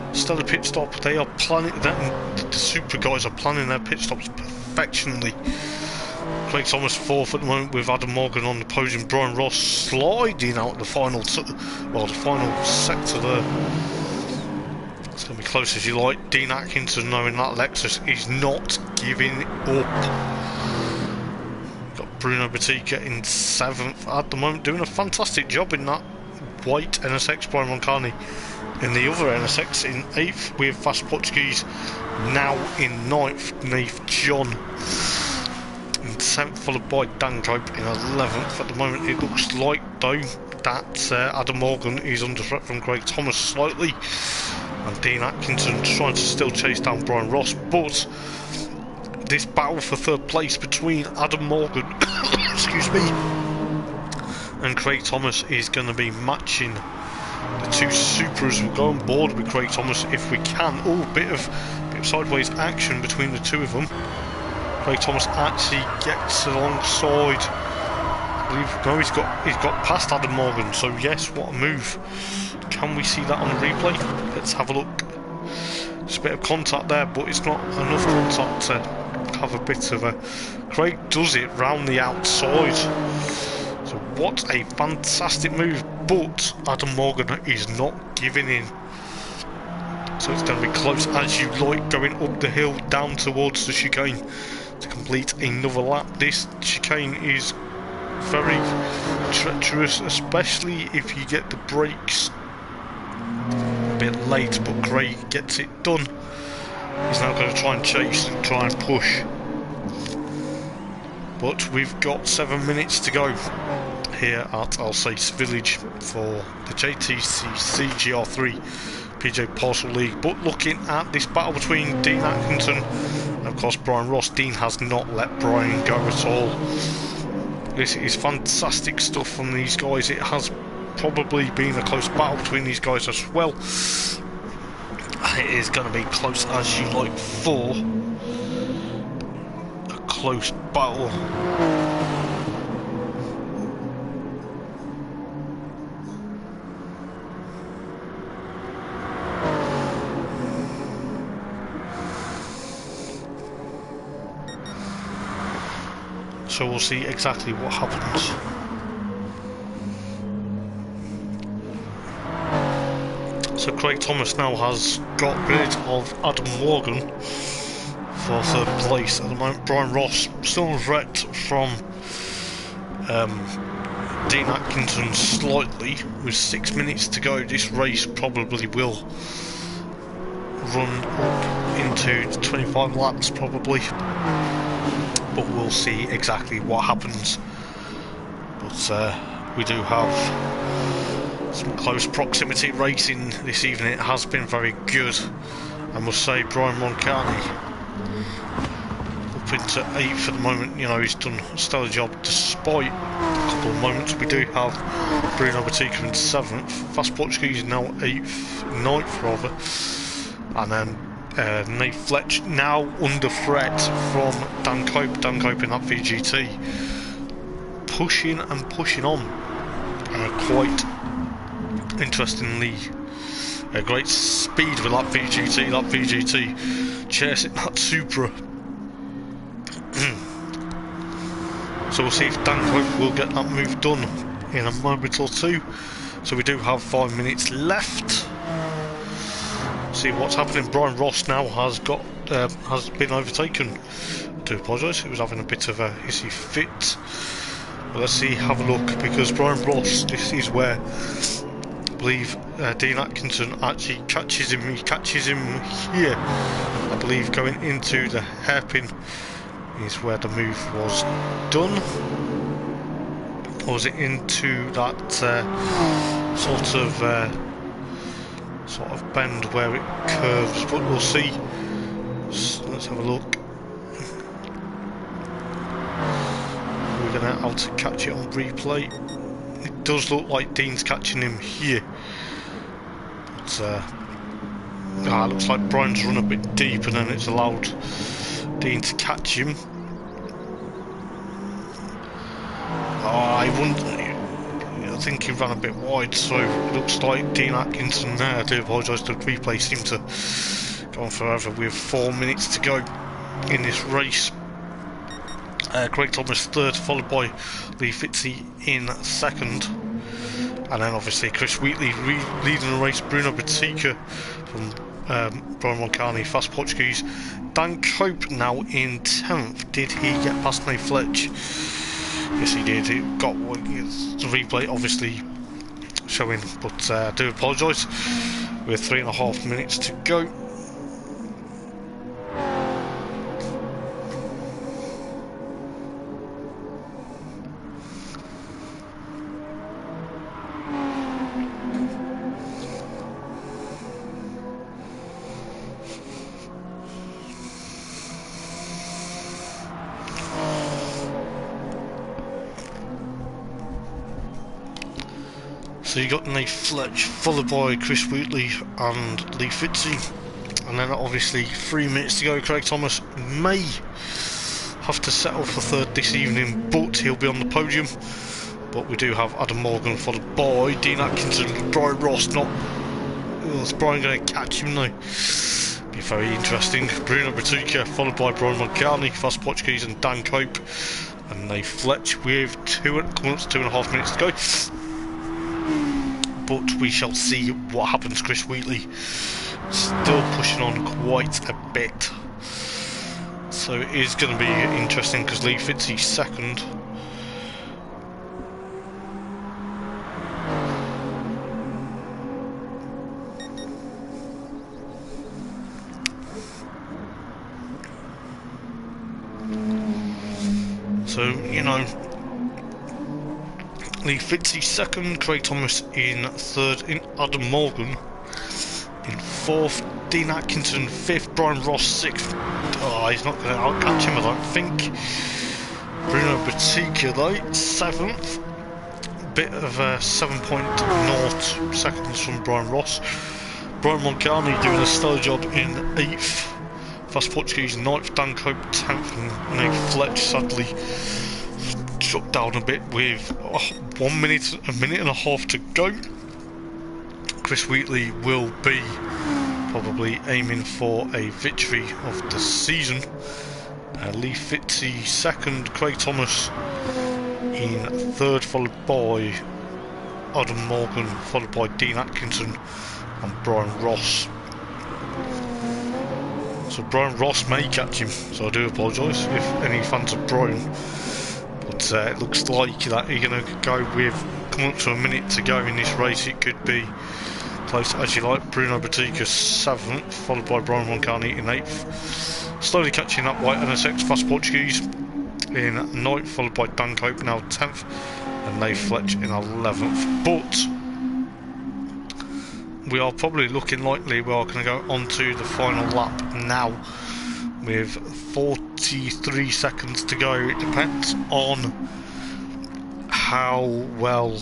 instead of pit stop, they are planning that. The Super guys are planning their pit stops perfectionly. Craig Thomas fourth at the moment with Adam Morgan on the podium. Brian Ross sliding out the final, the final sector there. It's going to be close as you like. Dean Atkinson, knowing that Lexus is not giving up. Got Bruno Batica in 7th at the moment, doing a fantastic job in that white NSX. Brian Roncani in the other NSX in 8th, with Fast Portuguese now in 9th. Nave John in 10th, followed by Dan Cope in 11th. At the moment it looks like though that Adam Morgan is under threat from Craig Thomas slightly, and Dean Atkinson trying to still chase down Brian Ross, but this battle for 3rd place between Adam Morgan excuse me, and Craig Thomas is going to be matching the two Supras. Will go on board with Craig Thomas if we can. Oh, bit of sideways action between the two of them. Craig Thomas actually gets alongside. I believe, no, he's got past Adam Morgan. So yes, what a move! Can we see that on the replay? Let's have a look. Just a bit of contact there, but it's not enough contact to have a bit of a. Craig does it round the outside. So what a fantastic move, but Adam Morgan is not giving in. So it's going to be close as you like, going up the hill down towards the chicane to complete another lap. This chicane is very treacherous, especially if you get the brakes a bit late, but Craig gets it done. He's now going to try and chase and try and push. But we've got 7 minutes to go here at Alsace Village for the JTCC GR3 PJ Parcel League. But looking at this battle between Dean Atkinson and of course Brian Ross, Dean has not let Brian go at all. This is fantastic stuff from these guys. It has probably been a close battle between these guys as well. It is going to be close as you like for a close battle. So we'll see exactly what happens. So Craig Thomas now has got rid of Adam Morgan for 3rd place at the moment. Brian Ross still on threat from Dean Atkinson slightly, with 6 minutes to go. This race probably will run up into 25 laps probably, but we'll see exactly what happens. But we do have some close proximity racing this evening. It has been very good, I must say. Brian Roncani up into 8th at the moment. You know, he's done a stellar job despite a couple of moments. We do have Bruno Batica in 7th. Fast Portuguese now 8th, 9th rather, and then Nate Fletch now under threat from Dan Cope. Dan Cope in that VGT pushing and pushing on, quite interestingly, a great speed with that VGT. That VGT chasing that Supra. So we'll see if Dan Cope will get that move done in a moment or two. So we do have 5 minutes left. See what's happening. Brian Ross now has been overtaken. I do apologise, he was having a bit of a hissy fit. But let's see, have a look, because Brian Ross, this is where I believe Dean Atkinson actually catches him. He catches him here, I believe, going into the hairpin is where the move was done. Or was it into that sort of bend where it curves? But we'll see. So let's have a look. We're gonna have to catch it on replay. It does look like Dean's catching him here, but it looks like Brian's run a bit deep, and then it's allowed Dean to catch him. I think he ran a bit wide, so it looks like Dean Atkinson there. I do apologise, the replay seemed to go on forever. We have 4 minutes to go in this race. Craig Thomas third, followed by Lee Fitzy in second, and then obviously Chris Wheatley leading the race. Bruno Batica from Brian Mulcahy, Fast Portuguese. Dan Cope now in 10th. Did he get past Nate Fletch? Yes, he did. It got the replay obviously showing, but I do apologise. With 3.5 minutes to go. So you got Nate Fletch, followed by Chris Wheatley and Lee Fitzy, and then obviously 3 minutes to go. Craig Thomas may have to settle for third this evening, but he'll be on the podium. But we do have Adam Morgan followed by Dean Atkinson. Brian Ross not. Is Brian going to catch him now? Be very interesting. Bruno Batica followed by Brian Mulcahy, Fast Portuguese, and Dan Cope and Nate Fletch with 2.5 minutes to go. But we shall see what happens. Chris Wheatley still pushing on quite a bit, so it is going to be interesting because Lee Fitzy's second. So, you know, Lee Fitzy second, Craig Thomas in third, in Adam Morgan in fourth, Dean Atkinson fifth, Brian Ross sixth. Oh, he's not going to outcatch him, I don't think. Bruno Batica though, seventh. Bit of a 7.0 seconds from Brian Ross. Brian Mulcahy doing a stellar job in 8th. Fast Portuguese 9th, Dan Cope 10th, and Nate Fletch sadly shut down a bit with 1 minute, a minute and a half to go. Chris Wheatley will be probably aiming for a victory of the season. Lee Fitzy second, Craig Thomas in third, followed by Adam Morgan, followed by Dean Atkinson and Brian Ross. So Brian Ross may catch him, so I do apologise if any fans of Brian, but it looks like that you're going to go with coming up to a minute to go in this race. It could be close as you like. Bruno Batica 7th, followed by Brian Mulcahy in 8th. Slowly catching up by NSX Fast Portuguese in 9th, followed by Dan Cope now 10th, and Nate Fletch in 11th. But we are probably looking likely we are going to go on to the final lap now with 43 seconds to go. It depends on how well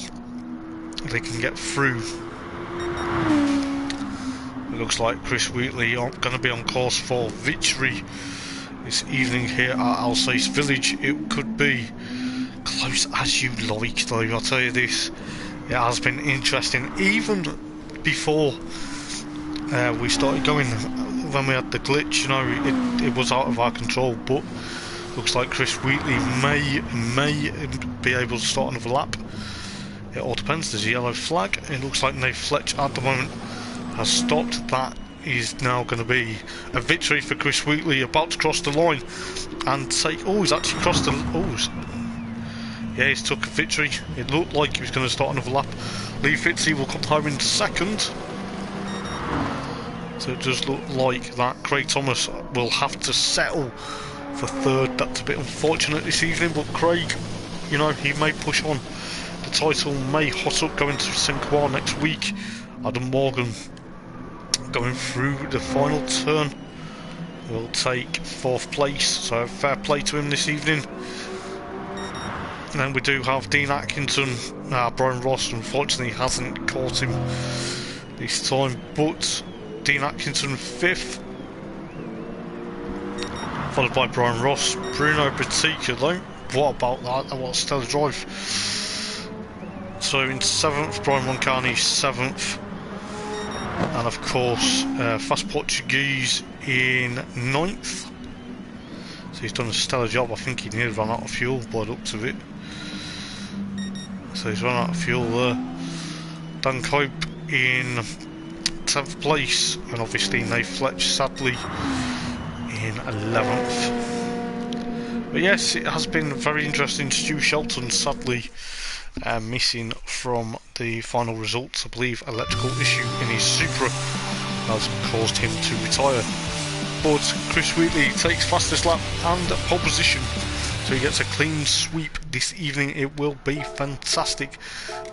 they can get through. It looks like Chris Wheatley are going to be on course for victory this evening here at Alsace Village. It could be close as you like though, I'll tell you this, it has been interesting. Even before we started going, when we had the glitch, you know, it was out of our control, but Looks like Chris Wheatley may be able to start another lap. It all depends. There's a yellow flag. It looks like Nate Fletch at the moment has stopped. That is now going to be a victory for Chris Wheatley, about to cross the line and take... Oh, he's actually crossed the... Oh, yeah, he's took a victory. It looked like he was going to start another lap. Lee Fitzy will come home in second. So it does look like that Craig Thomas will have to settle for third. That's a bit unfortunate this evening, but Craig, you know, he may push on. The title may hot up going to St. Croix next week. Adam Morgan going through the final turn will take 4th place, so fair play to him this evening. And then we do have Dean Atkinson. Brian Ross unfortunately hasn't caught him this time, but Dean Atkinson 5th, followed by Brian Ross. Bruno Batika though, what about that? What a stellar drive. So in 7th, Brian Moncani 7th, and of course Fast Portuguese in 9th. So he's done a stellar job. I think he nearly ran out of fuel by the looks of it. So he's run out of fuel there. Dan Cope in 10th place, and obviously Nate Fletch sadly in 11th. But yes, it has been very interesting. Stu Shelton sadly missing from the final results. I believe electrical issue in his Supra has caused him to retire. But Chris Wheatley takes fastest lap and pole position, so he gets a clean sweep this evening. It will be fantastic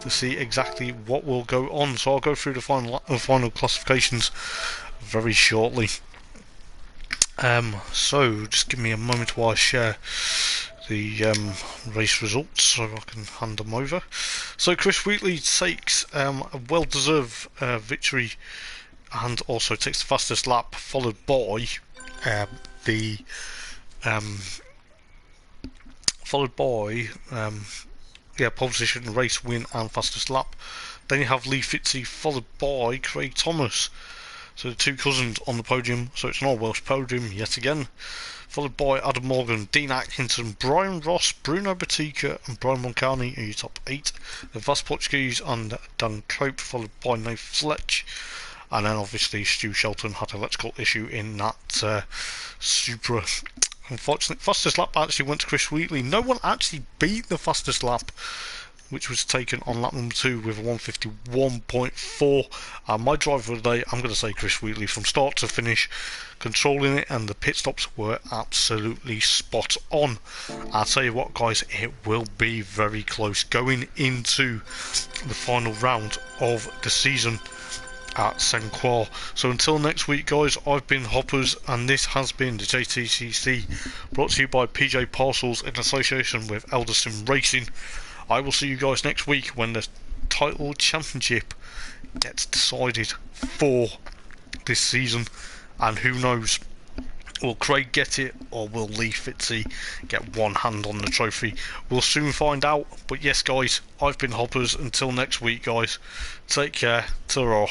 to see exactly what will go on. So I'll go through the final classifications very shortly. So just give me a moment while I share the race results so I can hand them over. So Chris Wheatley takes a well-deserved victory and also takes the fastest lap, followed by pole position, race win and fastest lap. Then you have Lee Fitzy followed by Craig Thomas. So the two cousins on the podium, so it's an all-Welsh podium yet again. Followed by Adam Morgan, Dean Atkinson, Brian Ross, Bruno Batika and Brian Moncani are your top 8. The Fast Portuguese and Dan Cope, followed by Nate Fletch. And then obviously Stu Shelton had an electrical issue in that Supra. Unfortunately, fastest lap actually went to Chris Wheatley. No one actually beat the fastest lap, which was taken on lap number 2 with a 151.4. My driver of the day, I'm going to say Chris Wheatley from start to finish, controlling it, and the pit stops were absolutely spot on. I'll tell you what guys, it will be very close going into the final round of the season at St. Croix. So until next week guys, I've been Hoppers and this has been the JTCC, brought to you by PJ Parcels in association with Eldar Racing. I will see you guys next week when the title championship gets decided for this season, and who knows, will Craig get it or will Lee Fitzy get one hand on the trophy? We'll soon find out. But yes guys, I've been Hoppers. Until next week guys, take care, ta-ra.